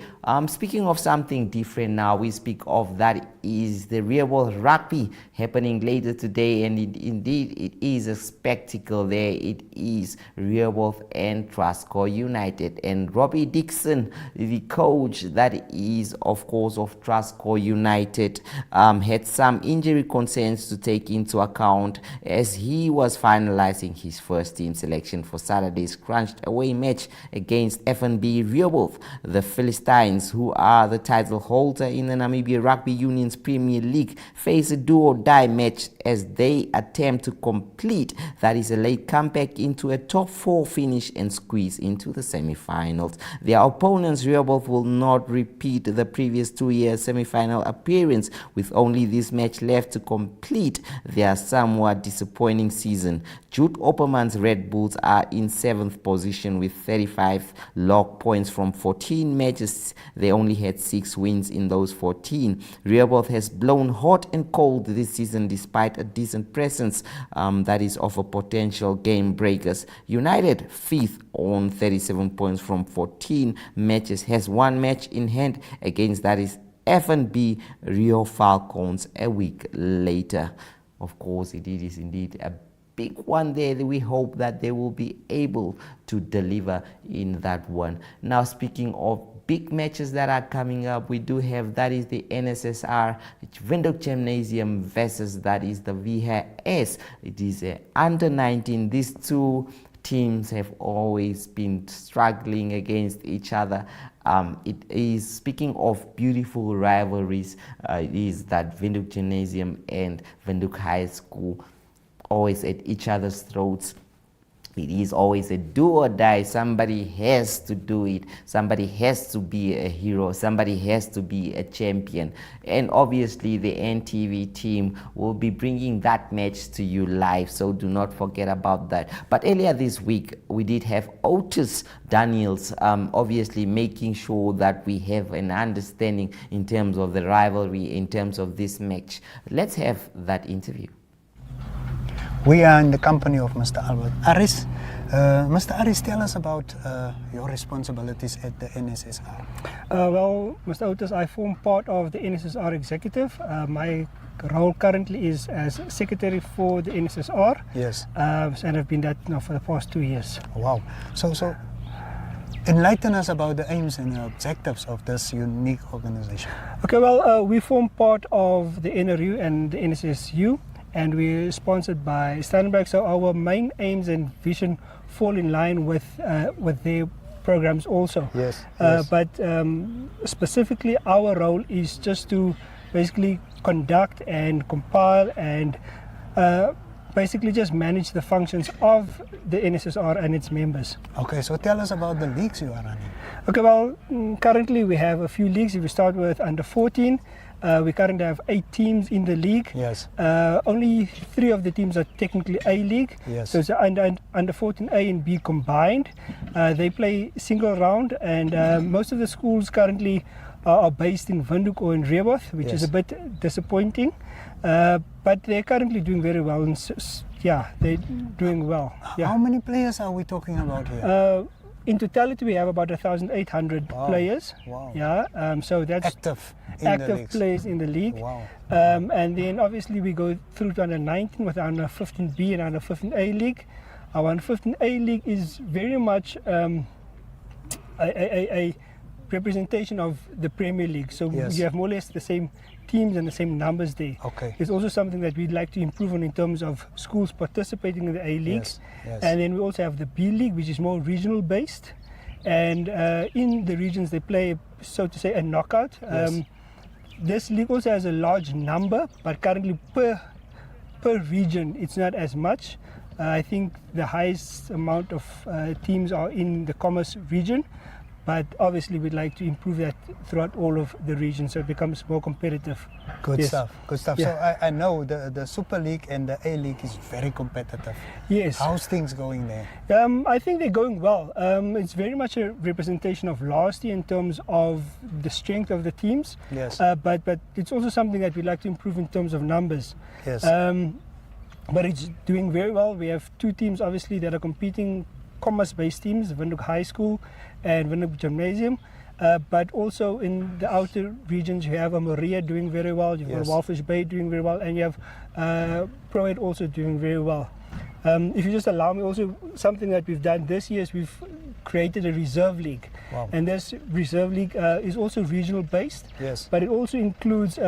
S1: Speaking of something different now, we speak of that is the Real World Rugby happening later today, and indeed it is a spectacle there. It is Real World and Trustcore United, and Robbie Dixon, the coach that is of course of Trustcore United, had some injury concerns to take into account as he was finalizing his first team selection for Saturday's crunched away match against FNB Rehoboth. The Philistines, who are the title holder in the Namibia Rugby Union's Premier League, face a do-or-die match as they attempt to complete that is a late comeback into a top 4 finish and squeeze into the semi-finals. Their opponents, Rehoboth, will not repeat the previous 2-year semi-final appearance, with only this match left to complete their somewhat disappointing season. Jude Opperman's Red Bulls are in 7th position with 35 log points from 14 matches. They only had 6 wins in those 14. Rehoboth has blown hot and cold this season despite a decent presence that is of a potential game breakers. United, 5th on 37 points from 14 matches, has 1 match in hand against that is FNB Rio Falcons a week later. Of course, it is indeed a big one there. We hope that they will be able to deliver in that one. Now, speaking of big matches that are coming up, we do have that is the NSSR Windhoek Gymnasium versus that is the VHS. It is under 19. These two teams have always been struggling against each other. It is, speaking of beautiful rivalries, it is that Windhoek Gymnasium and Windhoek High School always at each other's throats. It is always a do or die. Somebody has to do it. Somebody has to be a hero. Somebody has to be a champion. And obviously the NTV team will be bringing that match to you live, so do not forget about that. But earlier this week, we did have Otis Daniels obviously making sure that we have an understanding in terms of the rivalry, in terms of this match. Let's have that interview.
S19: We are in the company of Mr. Albert Aris. Mr. Aris, tell us about your responsibilities at the NSSR.
S20: Well, Mr. Otis, I form part of the NSSR executive. My role currently is as secretary for the NSSR.
S19: Yes.
S20: And I've been that now for the past 2 years.
S19: Wow. So enlighten us about the aims and objectives of this unique organization.
S20: Okay, well, we form part of the NRU and the NSSU. And we're sponsored by Stanberg, so our main aims and vision fall in line with their programs also.
S19: Yes.
S20: But specifically, our role is just to basically conduct and compile and basically just manage the functions of the NSSR and its members.
S19: Okay, so tell us about the leagues you are running.
S20: Okay, well, currently we have a few leagues. If we start with under 14. We currently have 8 teams in the league.
S19: Yes.
S20: Only 3 of the teams are technically A League.
S19: Yes.
S20: So it's under 14 A and B combined. They play single round, and most of the schools currently are based in Windhoek or in Rehoboth, which is a bit disappointing. But they're currently doing very well. And yeah, they're doing well. Yeah.
S19: How many players are we talking about here?
S20: In totality, we have about 1,800 players.
S19: Wow.
S20: Yeah. So that's
S19: active
S20: players in the league.
S19: Wow.
S20: And then obviously we go through to under 19 with under 15B and under 15A league. Our under 15A league is very much a representation of the Premier League. So you have more or less the same teams and the same numbers there.
S19: Okay.
S20: It's also something that we'd like to improve on in terms of schools participating in the A leagues.
S19: Yes.
S20: And then we also have the B league, which is more regional based. And in the regions they play, so to say, a knockout. This league also has a large number, but currently per region it's not as much. I think the highest amount of teams are in the Commerce region. But obviously we'd like to improve that throughout all of the regions so it becomes more competitive.
S19: Good stuff.
S20: Yeah.
S19: So I know the Super League and the A League is very competitive.
S20: Yes.
S19: How's things going there?
S20: I think they're going well. It's very much a representation of last year in terms of the strength of the teams.
S19: Yes.
S20: But it's also something that we'd like to improve in terms of numbers.
S19: Yes.
S20: but it's doing very well. We have two teams obviously that are competing, commerce-based teams, Windhoek High School and Windhoek Gymnasium. But also in the outer regions, you have Moria doing very well, you've got Walfish Bay doing very well, and you have Pro-Ed also doing very well. If you just allow me, also something that we've done this year is we've created a reserve league.
S19: Wow.
S20: And this reserve league is also regional based,
S19: Yes.
S20: but it also includes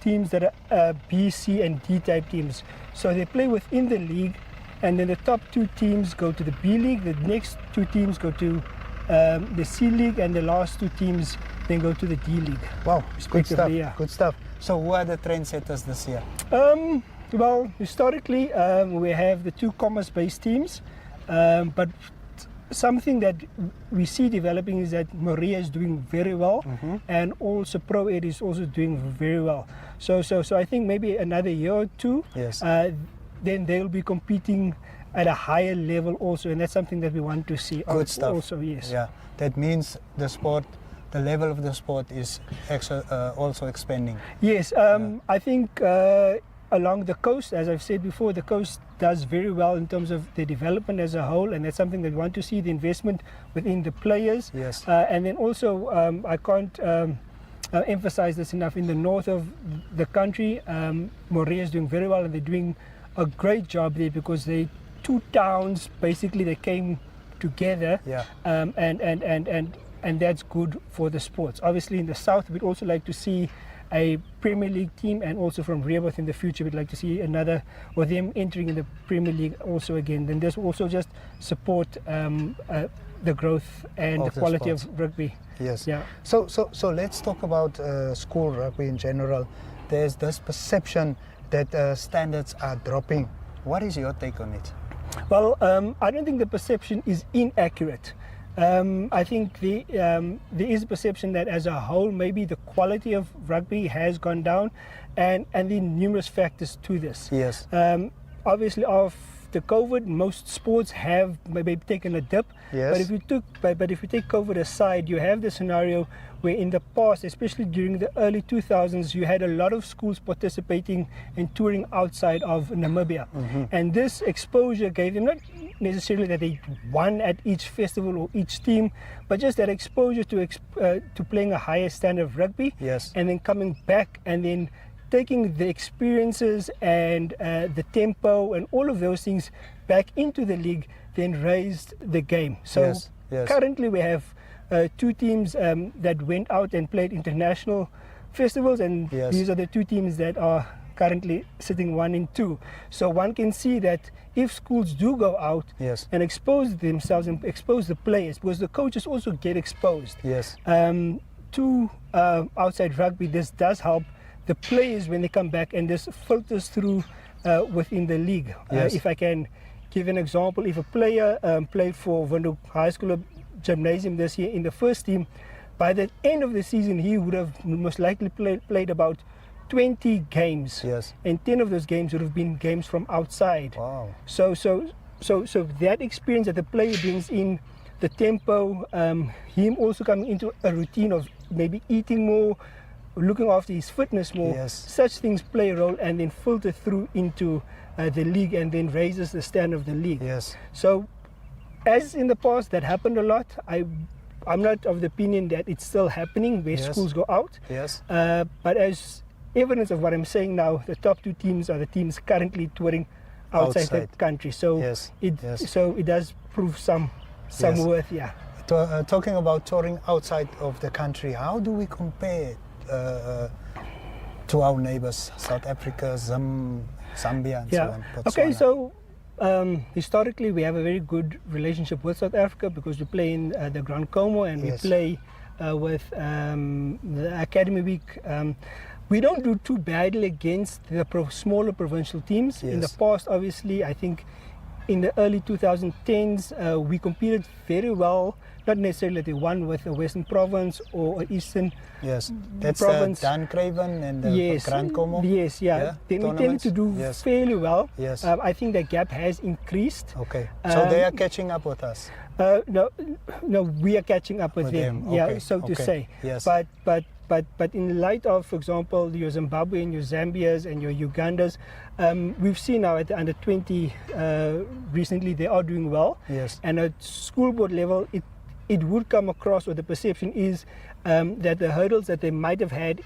S20: teams that are B, C and D type teams. So they play within the league, and then the top two teams go to the B league, the next two teams go to the C league, and the last two teams then go to the D league.
S19: Wow, good stuff.
S20: Yeah.
S19: Good stuff. So who are the trendsetters this year?
S20: Well, historically, we have the two commerce-based teams, but something that we see developing is that Moria is doing very well, and also Pro-Ed is also doing very well. So I think maybe another year or two,
S19: Yes.
S20: Then they'll be competing at a higher level also, and that's something that we want to see.
S19: Good stuff.
S20: Also, yes.
S19: Yeah, that means the sport, the level of the sport is also expanding.
S20: Yes, I think along the coast, as I've said before, the coast does very well in terms of the development as a whole, and that's something that we want to see, the investment within the players.
S19: Yes.
S20: And then also, I can't emphasize this enough, in the north of the country, Moria is doing very well, and they're doing a great job there because they two towns basically they came together,
S19: Yeah.
S20: and that's good for the sports. Obviously in the south we'd also like to see a Premier League team, and also from Rehoboth in the future we'd like to see another, or them entering in the Premier League also again. Then there's also just support the growth and
S19: Of
S20: the
S19: the
S20: quality
S19: sports.
S20: of rugby.
S19: Yes.
S20: Yeah.
S19: So let's talk about school rugby in general. There's this perception that standards are dropping. What is your take on it?
S20: Well, I don't think the perception is inaccurate. I think there is a perception that as a whole maybe the quality of rugby has gone down, and there are numerous factors to this.
S19: Yes.
S20: Obviously after COVID, most sports have maybe taken a dip.
S19: Yes.
S20: But if you take COVID aside, you have the scenario where in the past, especially during the early 2000s, you had a lot of schools participating and touring outside of Namibia. And this exposure gave them, not necessarily that they won at each festival or each team, but just that exposure to playing a higher standard of rugby.
S19: Yes.
S20: And then coming back and then taking the experiences and the tempo and all of those things back into the league, then raised the game. So
S19: Yes, yes.
S20: currently we have two teams that went out and played international festivals, and
S19: Yes.
S20: these are the two teams that are currently sitting 1 and 2. So one can see that if schools do go out
S19: Yes.
S20: and expose themselves and expose the players, because the coaches also get exposed
S19: Yes.
S20: to outside rugby, this does help the players when they come back, and this filters through within the league.
S19: Yes.
S20: If I can give an example, if a player played for Windhoek High School or Gymnasium this year in the first team, by the end of the season he would have most likely played about 20 games.
S19: Yes.
S20: And 10 of those games would have been games from outside.
S19: Wow.
S20: So that experience that the player brings in, the tempo, him also coming into a routine of maybe eating more, looking after his fitness more,
S19: Yes.
S20: such things play a role and then filter through into the league, and then raises the standard of the league.
S19: Yes.
S20: So as in the past, that happened a lot. I'm not of the opinion that it's still happening where
S19: Yes.
S20: schools go out.
S19: Yes.
S20: But as evidence of what I'm saying now, the top two teams are the teams currently touring outside the country. So
S19: Yes.
S20: it does prove some
S19: Yes.
S20: worth, yeah.
S19: Talking about touring outside of the country, how do we compare to our neighbors, South Africa, Zambia, and so on?
S20: Okay,
S19: Botswana?
S20: so historically we have a very good relationship with South Africa because we play in the Grand Como, and
S19: Yes.
S20: we play with the Academy Week. We don't do too badly against the smaller provincial teams. In the
S19: Yes.
S20: past, obviously, I think in the early 2010s, we competed very well not necessarily the one with a Western Province or an Eastern
S19: Yes, that's
S20: province.
S19: Dan Craven and the
S20: Yes,
S19: Grand Como.
S20: yes, yeah. Then we tended to do fairly well.
S19: Yes.
S20: I think the gap has increased.
S19: Okay, so they are catching up with us.
S20: No, we are catching up with them.
S19: Okay.
S20: Yeah, so to say.
S19: Yes.
S20: But in light of, for example, your Zimbabwean, your Zambias, and your Ugandas, we've seen now at the under 20 recently they are doing well.
S19: Yes.
S20: And at school board level, it would come across, or the perception is that the hurdles that they might have had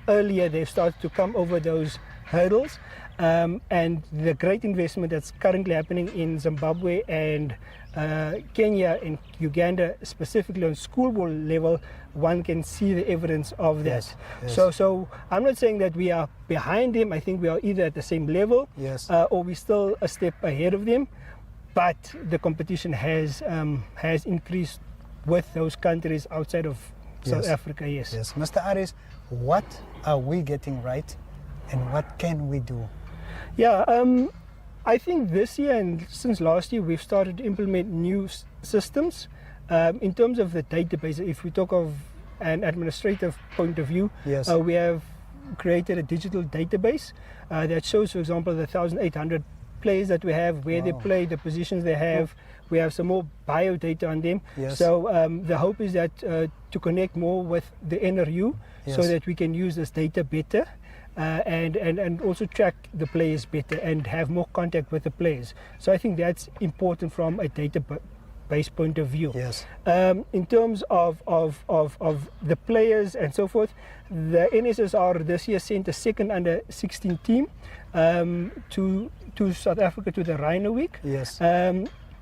S20: earlier, they've started to come over those hurdles. And the great investment that's currently happening in Zimbabwe and Kenya and Uganda, specifically on school board level, one can see the evidence of that.
S19: Yes.
S20: So I'm not saying that we are behind them. I think we are either at the same level, or we're still a step ahead of them. But the competition has increased with those countries outside of South Africa. Yes.
S19: Mr. Aris, what are we getting right, and what can we do?
S20: Yeah, I think this year and since last year we've started to implement new systems. In terms of the database, if we talk of an administrative point of view, we have created a digital database that shows, for example, the 1,800 players that we have, where they play, the positions they have. We have some more bio data on them. So the hope is that to connect more with the NRU so that we can use this data better. And also track the players better and have more contact with the players. So I think that's important from a database point of view. In terms of the players and so forth, the NSSR this year sent a second under 16 team to South Africa to the Rhino Week.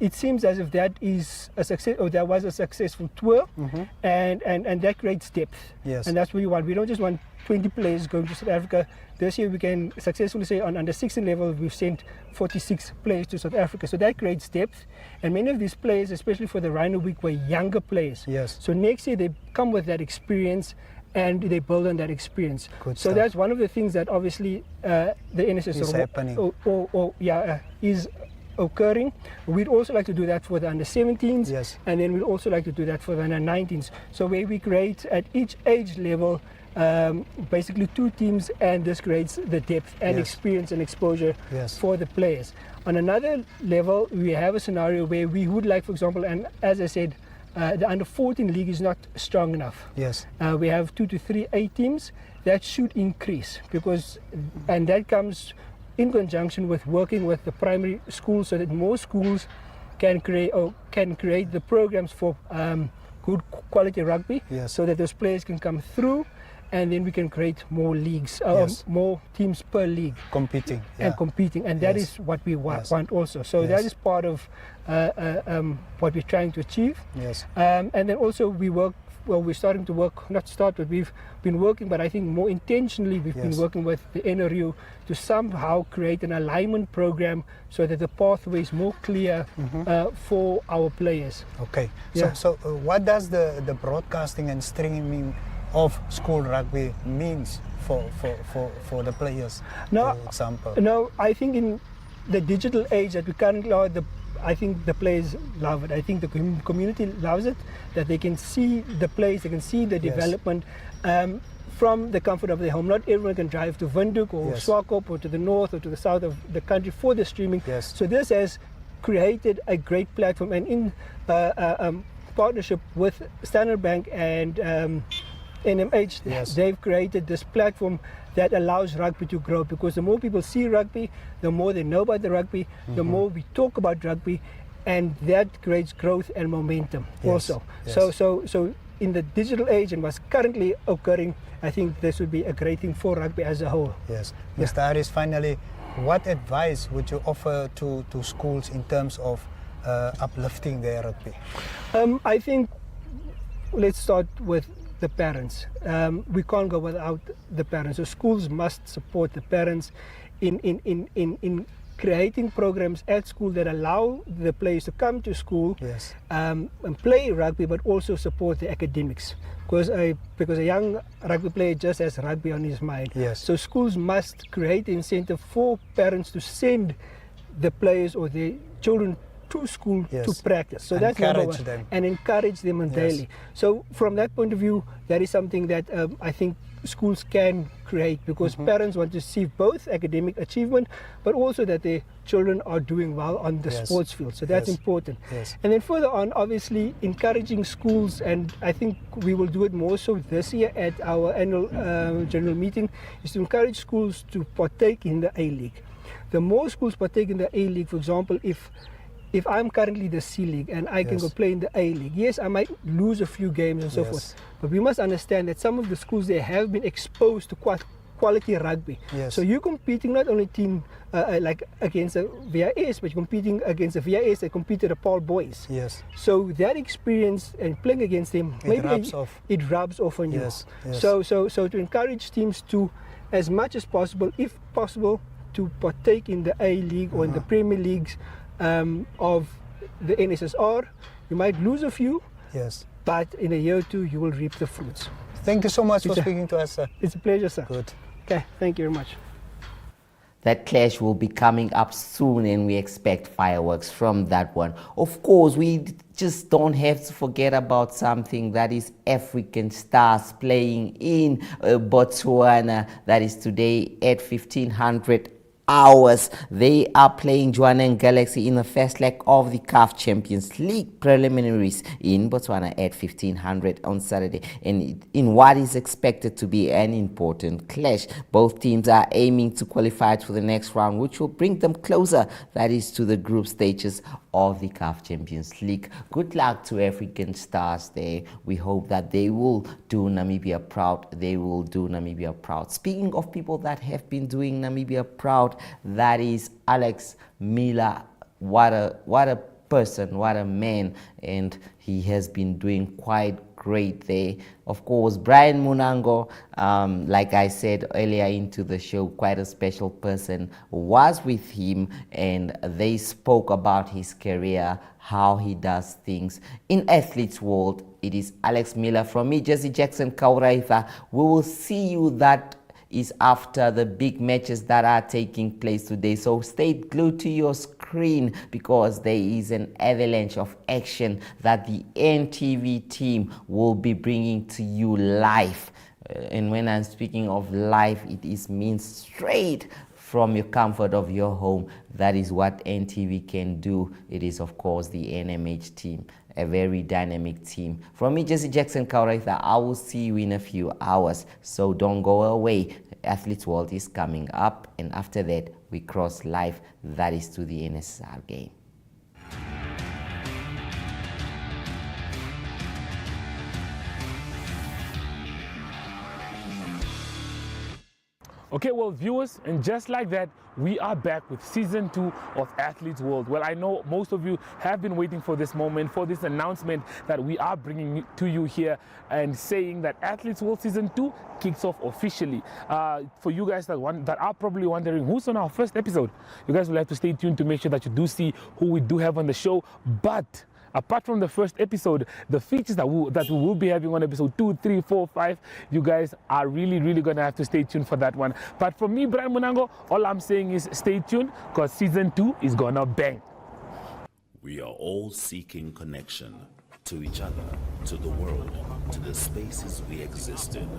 S20: It seems as if that is a success, or that was a successful tour, and that creates depth. And that's what we want. We don't just want 20 players going to South Africa. This year we can successfully say on under 16 level we've sent 46 players to South Africa. So that creates depth. And many of these players, especially for the Rhino Week, were younger players. So next year they come with that experience and they build on that experience. So that's one of the things that obviously the NSSR
S19: is happening.
S20: Is occurring. We'd also like to do that for the under 17s, and then we'd also like to do that for the under 19s. So where we create at each age level basically two teams, and this creates the depth and experience and exposure for the players. On another level, we have a scenario where we would like, for example, and as I said, the under 14 league is not strong enough. We have 2 to 3 A teams. That should increase and that comes in conjunction with working with the primary schools so that more schools can create the programs for good quality rugby, so that those players can come through, and then we can create more leagues, more teams per league
S19: competing,
S20: and that is what we want also. So that is part of what we're trying to achieve. And then also we're starting to work, not start, but we've been working, but I think more intentionally we've been working with the NRU to somehow create an alignment program so that the pathway is more clear for our players.
S19: Okay, so what does the broadcasting and streaming of school rugby means for the players, for example?
S20: No, I think in the digital age that we currently are, I think the players love it. I think the community loves it, that they can see the plays, they can see the development from the comfort of their home. Not everyone can drive to Windhoek or Swakop or to the north or to the south of the country for the streaming. So this has created a great platform, and in partnership with Standard Bank and NMH, they've created this platform that allows rugby to grow, because the more people see rugby, the more they know about the rugby, the more we talk about rugby, and that creates growth and momentum also. So in the digital age and what's currently occurring, I think this would be a great thing for rugby as a whole.
S19: Mr. Aris, finally, what advice would you offer to schools in terms of uplifting their rugby?
S20: I think let's start with the parents. We can't go without the parents. So schools must support the parents in creating programs at school that allow the players to come to school and play rugby, but also support the academics. Because a young rugby player just has rugby on his mind. So schools must create incentive for parents to send the players or the children to school
S19: Yes.
S20: to practice. So that's number
S19: Encourage
S20: one.
S19: them.
S20: And encourage them on
S19: Yes.
S20: daily. So from that point of view, that is something that I think schools can create, because parents want to see both academic achievement, but also that their children are doing well on the
S19: Yes.
S20: sports field. So that's
S19: Yes.
S20: important.
S19: Yes.
S20: And then further on, obviously, encouraging schools, and I think we will do it more so this year at our annual general meeting, is to encourage schools to partake in the A-League. The more schools partake in the A-League, for example, if I'm currently the C-League and I can
S19: Yes.
S20: go play in the A-League, yes, I might lose a few games and so
S19: Yes.
S20: forth, but we must understand that some of the schools there have been exposed to quality rugby.
S19: Yes.
S20: So you're competing not only team like against the VIS, but you're competing against the VIS that competed the Paul boys.
S19: Yes.
S20: So that experience and playing against them,
S19: It rubs off.
S20: It rubs off on
S19: Yes,
S20: you.
S19: yes.
S20: So to encourage teams to, as much as possible, if possible, to partake in the A-League or in the Premier Leagues of the NSSR. You might lose a few,
S19: Yes.
S20: but in a year or two you will reap the fruits.
S19: Thank you so much for
S20: It's a-
S19: speaking to us, sir.
S20: It's a pleasure, sir.
S19: Good.
S20: Okay, thank you very much.
S1: That clash will be coming up soon, and we expect fireworks from that one. Of course, we just don't have to forget about something that is African stars playing in Botswana. That is today at 1500 hours. They are playing Johannesburg Galaxy in the first leg of the CAF Champions League preliminaries in Botswana at 1500 on Saturday, and in what is expected to be an important clash. Both teams are aiming to qualify to the next round, which will bring them closer, that is, to the group stages of the CAF Champions League. Good luck to African stars there. We hope that they will do Namibia proud. They will do Namibia proud. Speaking of people that have been doing Namibia proud, that is Alex Miller. What a person, what a man, and he has been doing quite great there. Of course, Brian Munango, like I said earlier into the show, quite a special person, was with him, and they spoke about his career, how he does things. In Athletes World, it is Alex Miller. From me, Jesse Jackson Kauraitha. We will see you that is after the big matches that are taking place today. So stay glued to your screen, because there is an avalanche of action that the NTV team will be bringing to you live. And when I'm speaking of live, it means straight from your comfort of your home. That is what NTV can do. It is, of course, the NMH team, a very dynamic team. From me, Jesse Jackson Kauraitha, I will see you in a few hours, so don't go away. Athletes World is coming up, and after that, we cross live, that is to the NSSR game.
S16: Okay, well, viewers, and just like that, we are back with season 2 of Athletes World. Well, I know most of you have been waiting for this moment, for this announcement that we are bringing to you here, and saying that Athletes World season 2 kicks off officially. For you guys that are probably wondering who's on our first episode, you guys will have to stay tuned to make sure that you do see who we do have on the show. But apart from the first episode, the features that we will be having on episode 2, 3, 4, 5, you guys are really going to have to stay tuned for that one. But for me, Brian Munango, all I'm saying is stay tuned, because season 2 is going to bang.
S21: We are all seeking connection to each other, to the world, to the spaces we exist in.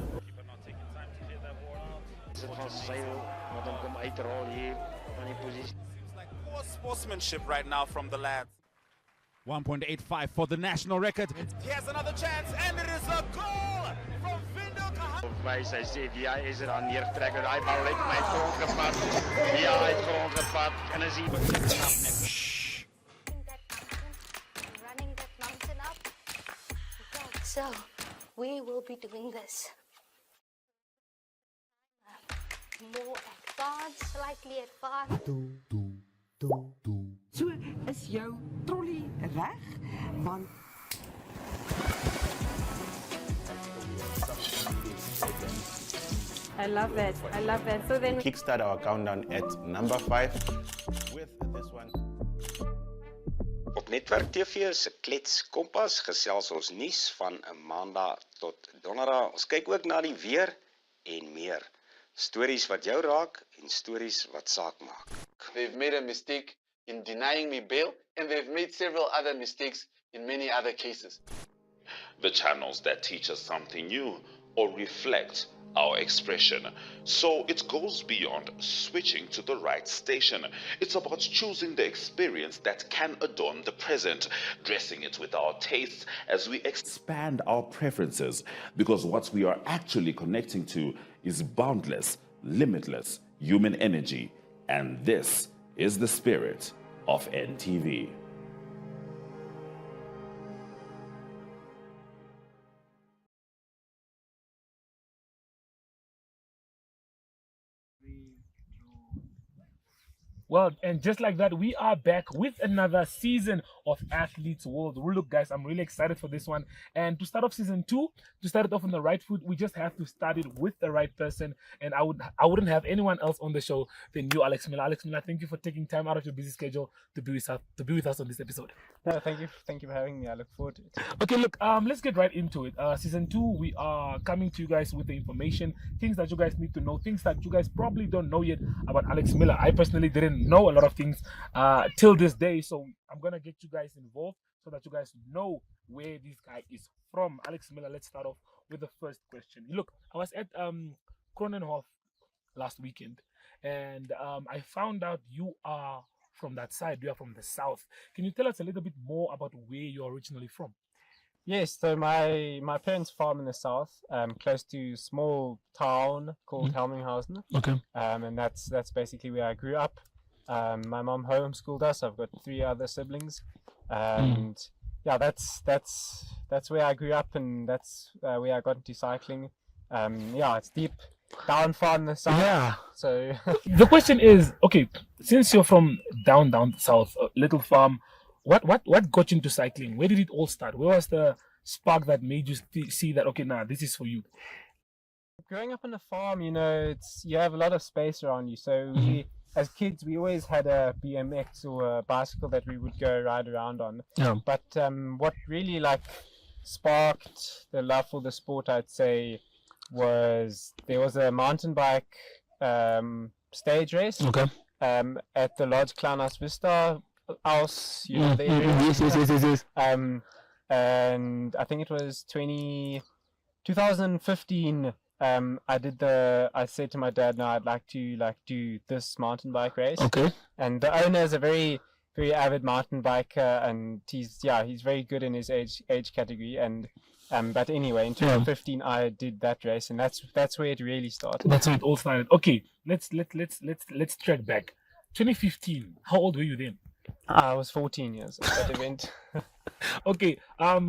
S22: Poor sportsmanship right now from the lads.
S23: 1.85 for the national record.
S22: Here's another chance, and it is a goal from Vindo Kahan.
S24: Wij zijn CVI is er aan neertrekken. Hij bal heeft mij grond gepakt. Ja, hij heeft grond gepakt. En dan zien we
S25: Running that mountain up. So, we will be doing this. More advanced, slightly advanced.
S26: So is jou trolley reg? Want
S18: I love that. I love that. So then
S27: kickstart our countdown at number 5 with this one.
S28: Op Netwerk TV se Klets Kompas gesels ons nuus van 'n Maandag tot Donderdag. Ons kyk ook na die weer en meer. Stories wat jou raak en stories wat saak maak.
S29: They've made a mistake
S2: in denying me bail, and they've made several other mistakes in many other cases.
S21: The channels that teach us something new or reflect our expression. So it goes beyond switching to the right station. It's about choosing the experience that can adorn the present, dressing it with our tastes as we expand our preferences, because what we are actually connecting to is boundless, limitless human energy. And this is the spirit of NTV.
S16: Well, and just like that, we are back with another season of Athletes World. Well, look, guys, I'm really excited for this one. And to start off season 2, to start it off on the right foot, we just have to start it with the right person. And I wouldn't have anyone else on the show than you, Alex Miller. Alex Miller, thank you for taking time out of your busy schedule to be with us on this episode.
S3: No, thank you for having me. I look forward to it.
S16: Okay, look, let's get right into it. Season 2, we are coming to you guys with the information, things that you guys need to know, things that you guys probably don't know yet about Alex Miller. I personally didn't know a lot of things till this day, so I'm gonna get you guys involved so that you guys know where this guy is from. Alex Miller, let's start off with the first question. Look, I was at Kronenhof last weekend, and I found out you are from that side. You are from the south. Can you tell us a little bit more about where you're originally from?
S3: Yes, so my parents farm in the south, close to a small town called Helminghausen.
S16: Okay.
S3: And that's basically where I grew up. My mom homeschooled us. I've got 3 other siblings, and yeah, that's where I grew up, and that's where I got into cycling. Yeah, it's deep down far in the south.
S16: Yeah.
S3: So
S16: the question is, okay, since you're from down south, little farm, what got you into cycling? Where did it all start? Where was the spark that made you see that, okay, this is for you?
S3: Growing up on a farm, you have a lot of space around you. So we, as kids, we always had a BMX or a bicycle that we would go ride around on.
S16: Yeah.
S3: But what really sparked the love for the sport, I'd say, was there was a mountain bike stage race.
S16: Okay.
S3: At the Lodge Kleinhaus Vista house, the area.
S16: Yes.
S3: And I think it was 2015. I said to my dad, "No, I'd like to do this mountain bike race."
S16: Okay.
S3: And the owner is a very, very avid mountain biker, and he's very good in his age category. And but anyway, in 2015, I did that race, and that's where it really started.
S16: That's where it all started. Okay, let's track back. 2015. How old were you then?
S3: I was 14 years at that event.
S16: Okay.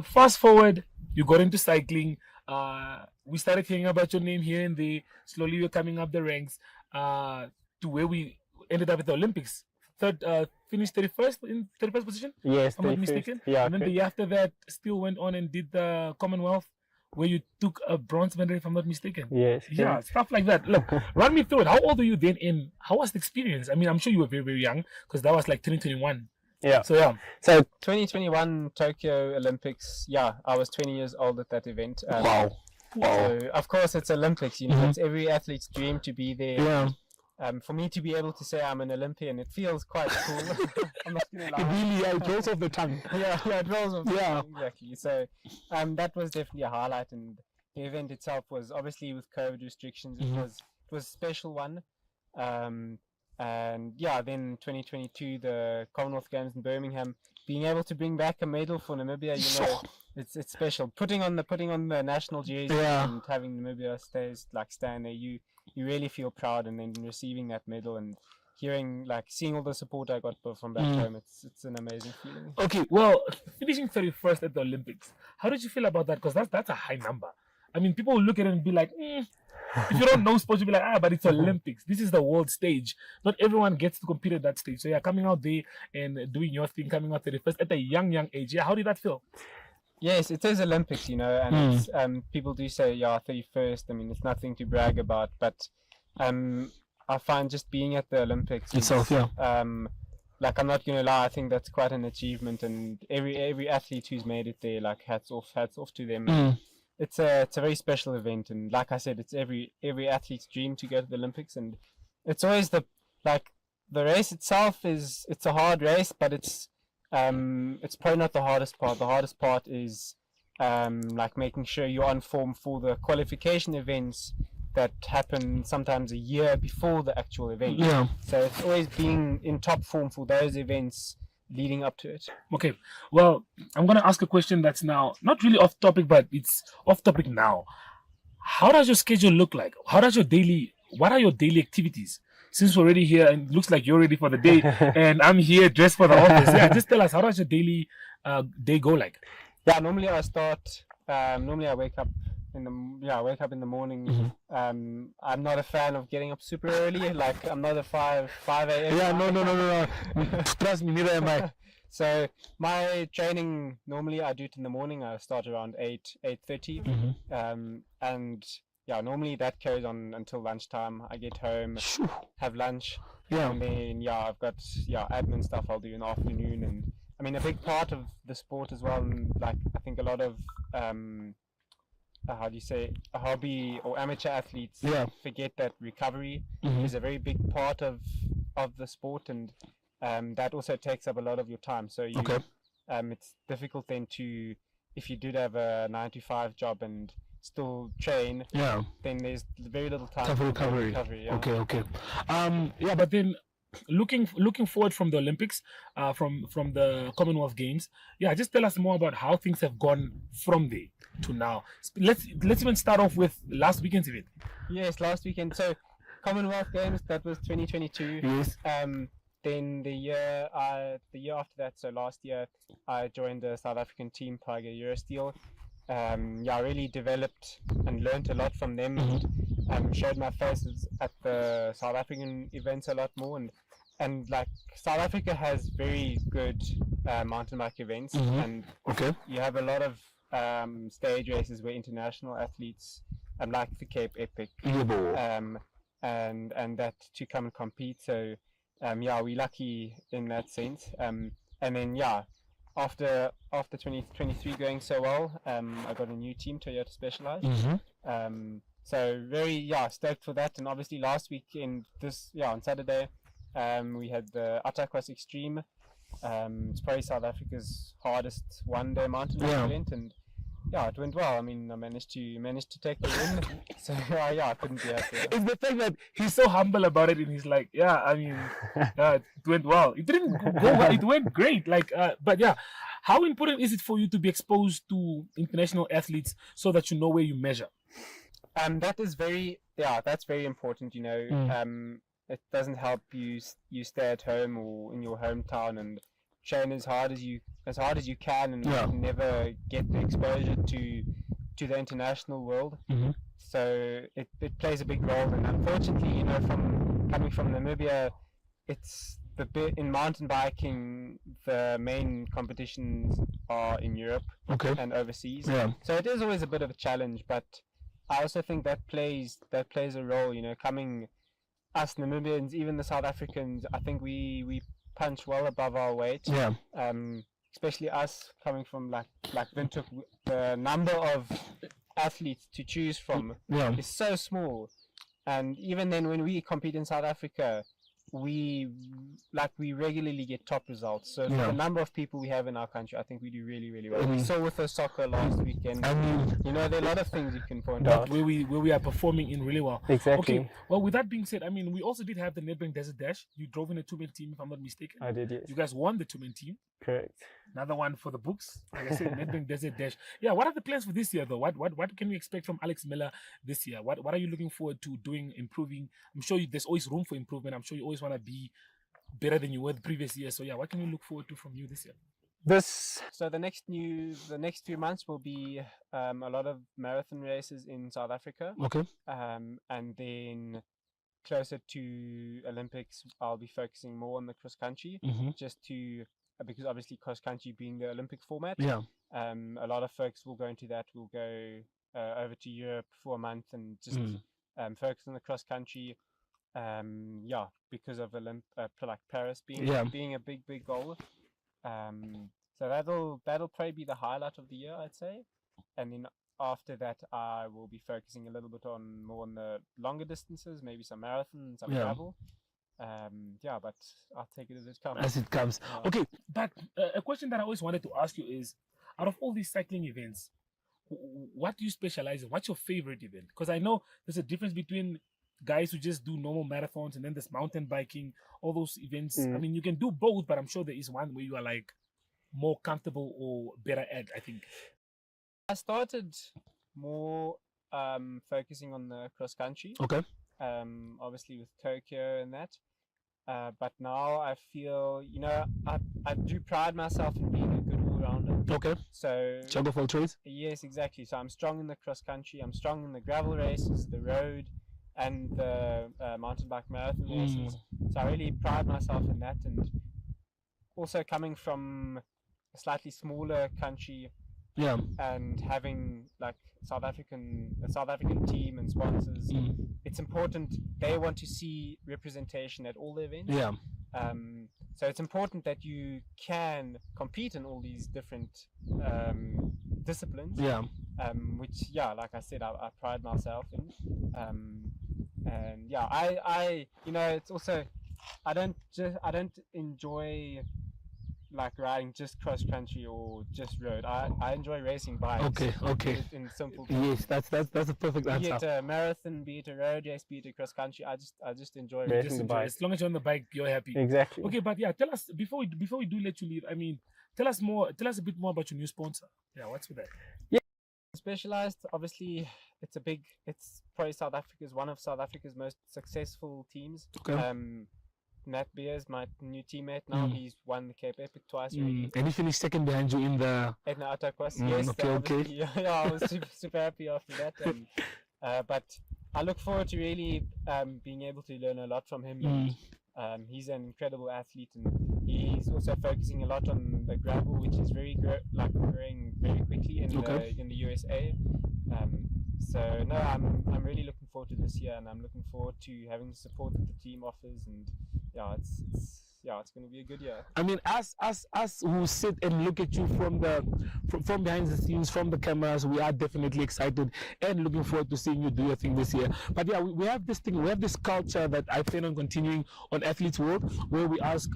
S16: Fast forward, you got into cycling. We started hearing about your name here and there. Slowly, you're coming up the ranks to where we ended up at the Olympics. Finished 31st position.
S3: Yes,
S16: if I'm not mistaken.
S3: Yeah.
S16: And then the year after that, still went on and did the Commonwealth, where you took a bronze medal, if I'm not mistaken.
S3: Yes.
S16: Yeah, stuff like that. Look, run me through it. How old were you then, and how was the experience? I mean, I'm sure you were very, very young, because that was like 2021.
S3: Yeah.
S16: So yeah.
S3: So 2021 Tokyo Olympics. Yeah, I was 20 years old at that event.
S16: Wow.
S3: So of course it's Olympics. It's every athlete's dream to be there.
S16: Yeah.
S3: For me to be able to say I'm an Olympian, it feels quite cool. I'm not gonna lie.
S16: Really, it rolls off the tongue.
S3: Yeah, it rolls off the tongue, exactly. So that was definitely a highlight, and the event itself was obviously with COVID restrictions. It was a special one. And yeah, then 2022, the Commonwealth Games in Birmingham, being able to bring back a medal for Namibia, it's special. Putting on the national jersey and having Namibia stand there, you really feel proud, and then receiving that medal and seeing all the support I got from back home, it's an amazing feeling.
S16: Okay, well, finishing 31st at the Olympics, how did you feel about that? Because that's a high number. I mean, people will look at it and be like, if you don't know sports, you'll be like, but it's Olympics. This is the world stage. Not everyone gets to compete at that stage. So yeah, coming out there and doing your thing, coming out 31st at a young age. Yeah, how did that feel?
S3: Yes, it is Olympics, and it's, people do say, 31st. I mean, it's nothing to brag about, but I find just being at the Olympics
S16: itself,
S3: I'm not gonna lie, I think that's quite an achievement, and every athlete who's made it there, hats off to them. It's a very special event, and like I said, it's every athlete's dream to go to the Olympics, and it's always the race itself it's a hard race, but it's probably not the hardest part. The hardest part is like making sure you're on form for the qualification events that happen sometimes a year before the actual event.
S16: Yeah.
S3: So it's always being in top form for those events leading up to it.
S16: Okay, well, I'm going to ask a question that's now not really off topic, but it's off topic now. How does your schedule look like? What are your daily activities? Since we're already here and it looks like you're ready for the day and I'm here dressed for the office. Yeah, just tell us, how does your daily day go like?
S3: Yeah, normally I wake up in the morning. I'm not a fan of getting up super early. Like I'm not a 5 a.m.
S16: Yeah, no. Trust me, neither am I.
S3: So my training normally I do it in the morning. I start around 8:30, and yeah, normally that carries on until lunchtime. I get home, have lunch, and then I've got admin stuff I'll do in the afternoon. And I mean, a big part of the sport as well, and like I think a lot of how do you say, a hobby or amateur athletes forget that recovery is a very big part of the sport, and that also takes up a lot of your time. So it's difficult then to, if you did have a 9 to 5 job and still train, then there's very little time
S16: for recovery.
S3: Yeah.
S16: Okay. But then looking forward from the Olympics, from the Commonwealth Games, just tell us more about how things have gone from there to now. Let's even start off with last weekend's event.
S3: Yes, last weekend. So Commonwealth Games, that was 2022.
S16: Yes.
S3: Then the year after that, so last year, I joined the South African team, Tiger Eurosteel. I really developed and learned a lot from them, and showed my faces at the South African events a lot more. And like South Africa has very good mountain bike events, and you have a lot of stage races where international athletes, like the Cape Epic, and that to come and compete. So we're lucky in that sense. And then after 2023 going so well, I got a new team, Toyota Specialized. So very stoked for that. And obviously last weekend, on Saturday, we had the Atacross Extreme. It's probably South Africa's hardest one-day mountain bike event, and it went well. I mean, I managed to take the win. So I couldn't be happier.
S16: It's the fact that he's so humble about it, and he's like, it went well. It didn't go well. It went great. How important is it for you to be exposed to international athletes so that you know where you measure?
S3: That's very important. It doesn't help you stay at home or in your hometown and train as hard as you can, and never get the exposure to the international world. So it plays a big role. And unfortunately, coming from Namibia, it's in mountain biking, the main competitions are in Europe and overseas. So it is always a bit of a challenge, but I also think that plays a role. Coming us Namibians, even the South Africans, I think we punch well above our weight. Especially us coming from like Windhoek, the number of athletes to choose from is so small. And even then, when we compete in South Africa, we regularly get top results. So for the number of people we have in our country, I think we do really, really well. We saw with the soccer last weekend. There are a lot of things you can point out.
S16: Where we are performing in really well.
S3: Exactly.
S16: Okay. Well, with that being said, I mean, we also did have the Nedbank Desert Dash. You drove in a two-man team, if I'm not mistaken.
S4: I did, yes.
S16: You guys won the two-man team.
S4: Correct.
S16: Another one for the books. Like I said, Nedbank Desert Dash. Yeah, what are the plans for this year, though? What can we expect from Alex Miller this year? What are you looking forward to doing, improving? I'm sure there's always room for improvement. I'm sure you always want to be better than you were the previous year. So what can we look forward to from you this year?
S3: So the next few months will be a lot of marathon races in South Africa. And then closer to Olympics, I'll be focusing more on the cross country, because obviously cross country being the Olympic format. A lot of folks will go into that. Will go over to Europe for a month and just focus on the cross country. Because of like Paris being a big goal. So that'll probably be the highlight of the year, I'd say. And then after that, I will be focusing a little bit more on the longer distances, maybe some marathon, some travel. Yeah, but I'll take it as it comes.
S16: As it comes.
S3: Yeah.
S16: Okay, but a question that I always wanted to ask you is, out of all these cycling events, what do you specialize in? What's your favorite event? Because I know there's a difference between guys who just do normal marathons and then there's mountain biking, all those events. I mean, you can do both, but I'm sure there is one where you are like more comfortable or better at, I think.
S3: I started more focusing on the cross country.
S16: Okay.
S3: Obviously with Tokyo and that. But now I feel, I do pride myself in being a good all-rounder.
S16: Okay.
S3: So
S16: Jack of all trades?
S3: Yes, exactly. So I'm strong in the cross country. I'm strong in the gravel races, the road, and the mountain bike marathon races. So I really pride myself in that. And also coming from a slightly smaller country, and having like a South African team and sponsors, it's important. They want to see representation at all the events.
S16: Yeah.
S3: So it's important that you can compete in all these different disciplines.
S16: Yeah.
S3: Which, like I said, I pride myself in. And yeah, I it's also, I don't enjoy like riding just cross country or just road. I enjoy racing bikes.
S16: Okay.
S3: In simple terms.
S16: Yes, that's a perfect answer.
S3: Be it a marathon, be it a road race, be it a cross country, I just enjoy racing the bike.
S16: As long as you're on the bike, you're happy.
S3: Exactly.
S16: Okay, but yeah, tell us before we do let you leave. I mean, tell us a bit more about your new sponsor. Yeah, what's with that?
S3: Yeah, Specialized. Obviously, it's probably one of South Africa's most successful teams.
S16: Okay.
S3: Nat Beers, my new teammate now, he's won the Cape Epic twice already.
S16: And he finished second behind you in the
S3: Edna Attakwas. Yes,
S16: okay.
S3: Yeah, I was super happy after that. And, but I look forward to really being able to learn a lot from him. And, he's an incredible athlete, and he's also focusing a lot on the gravel, which is growing very quickly in the USA. So no, I'm really looking forward to this year, and I'm looking forward to having the support that the team offers, and it's going to be a good year.
S16: I mean, us who sit and look at you from behind the scenes, from the cameras, we are definitely excited and looking forward to seeing you do your thing this year. But yeah, we have this thing, we have this culture that I plan on continuing on Athletes World, where we ask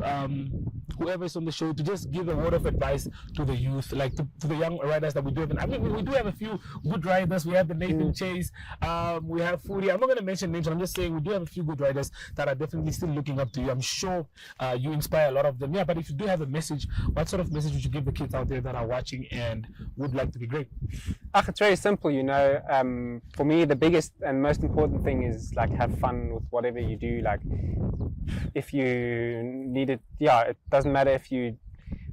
S16: whoever is on the show to just give a word of advice to the youth, like to the young riders that we do have. I mean, we do have a few good riders. We have the Nathan Chase, we have Furi. I'm not going to mention names, I'm just saying we do have a few good riders that are definitely still looking up to you. I'm sure you inspire a lot of them. Yeah, but if you do have a message, what sort of message would you give the kids out there that are watching and would like to be great?
S3: It's very simple, for me, the biggest and most important thing is like have fun with whatever you do. Like if you need it, it doesn't matter if you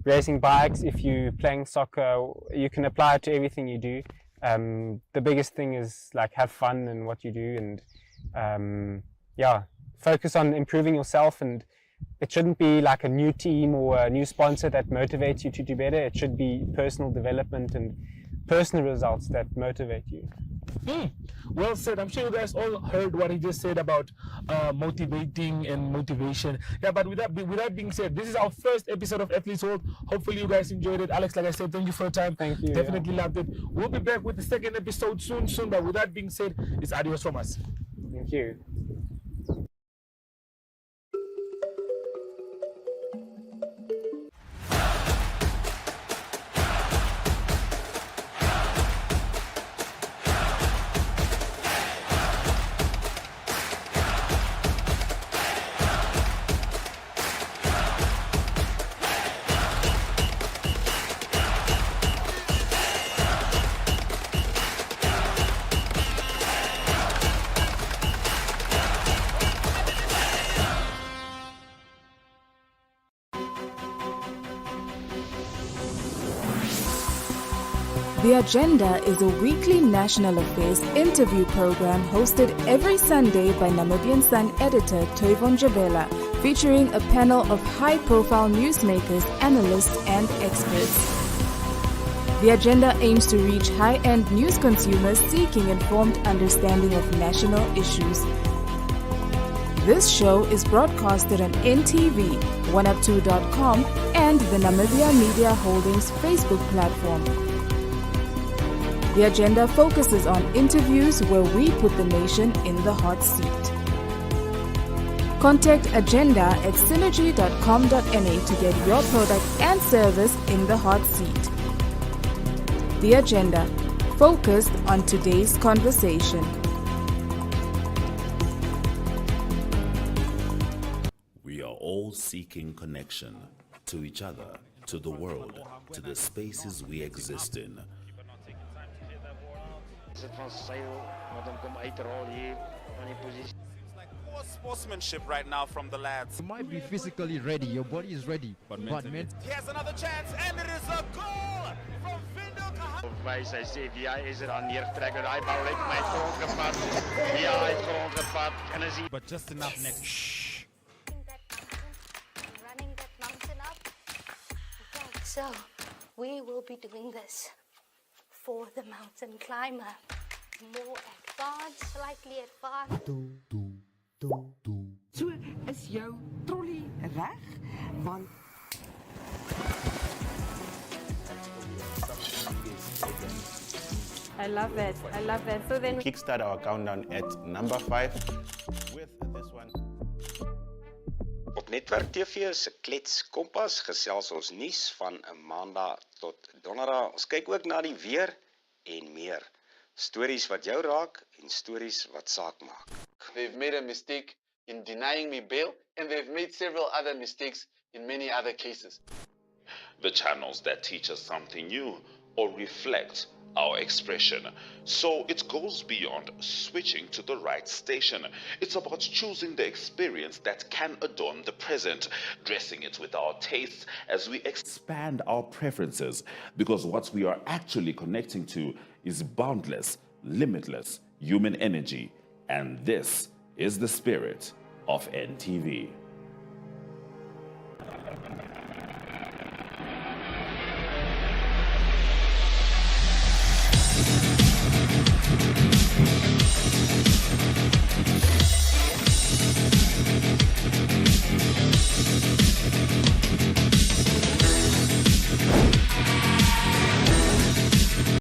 S3: racing bikes, if you playing soccer, you can apply it to everything you do. The biggest thing is like have fun in what you do, and focus on improving yourself. And it shouldn't be like a new team or a new sponsor that motivates you to do better. It should be personal development and personal results that motivate you.
S16: Well said. I'm sure you guys all heard what he just said about motivating and motivation. Yeah, but with that being said, this is our first episode of Athletes World. Hopefully you guys enjoyed it. Alex, like I said, thank you for your time.
S3: Thank you.
S16: Definitely loved it. We'll be back with the second episode soon. But with that being said, it's adios from us.
S3: Thank you.
S4: The Agenda is a weekly national affairs interview program hosted every Sunday by Namibian Sun editor Toyvon Jabela, featuring a panel of high-profile newsmakers, analysts, and experts. The Agenda aims to reach high-end news consumers seeking informed understanding of national issues. This show is broadcasted on NTV, 1up2.com, and the Namibia Media Holdings Facebook platform. The Agenda focuses on interviews where we put the nation in the hot seat. Contact agenda@synergy.com.na to get your product and service in the hot seat. The Agenda, focused on today's conversation.
S5: We are all seeking connection to each other, to the world, to the spaces we exist in.
S23: Poor sportsmanship right now from the lads.
S6: You might be physically ready, your body is ready, but mentally.
S22: Here's another chance, and it is a goal from Vindo Kaham.
S24: Wijs, hij zegt, ja, is er aan neertrekken. Hij bal heeft mij grond gepakt. Ja, hij heeft grond gepakt. En dan zie je...
S23: But just enough next.
S25: Running that mountain up. Okay, so we will be doing this for the mountain climber. More advanced, slightly advanced.
S26: So is jou trolley reg? Want
S28: I love that. I love that. So then
S27: Kickstart our countdown at number 5 with this one.
S28: op Netwerk TV se klets kompas gesels ons nuus van 'n maandag tot donderdag. Ons kyk ook na die weer en meer. Stories wat jou raak en stories wat saak maak.
S2: They've made a mistake in denying me bail, and they've made several other mistakes in many other cases.
S21: The channels that teach us something new or reflect our expression. So it goes beyond switching to the right station. It's about choosing the experience that can adorn the present, dressing it with our tastes as we expand our preferences, because what we are actually connecting to is boundless, limitless human energy. And this is the spirit of NTV.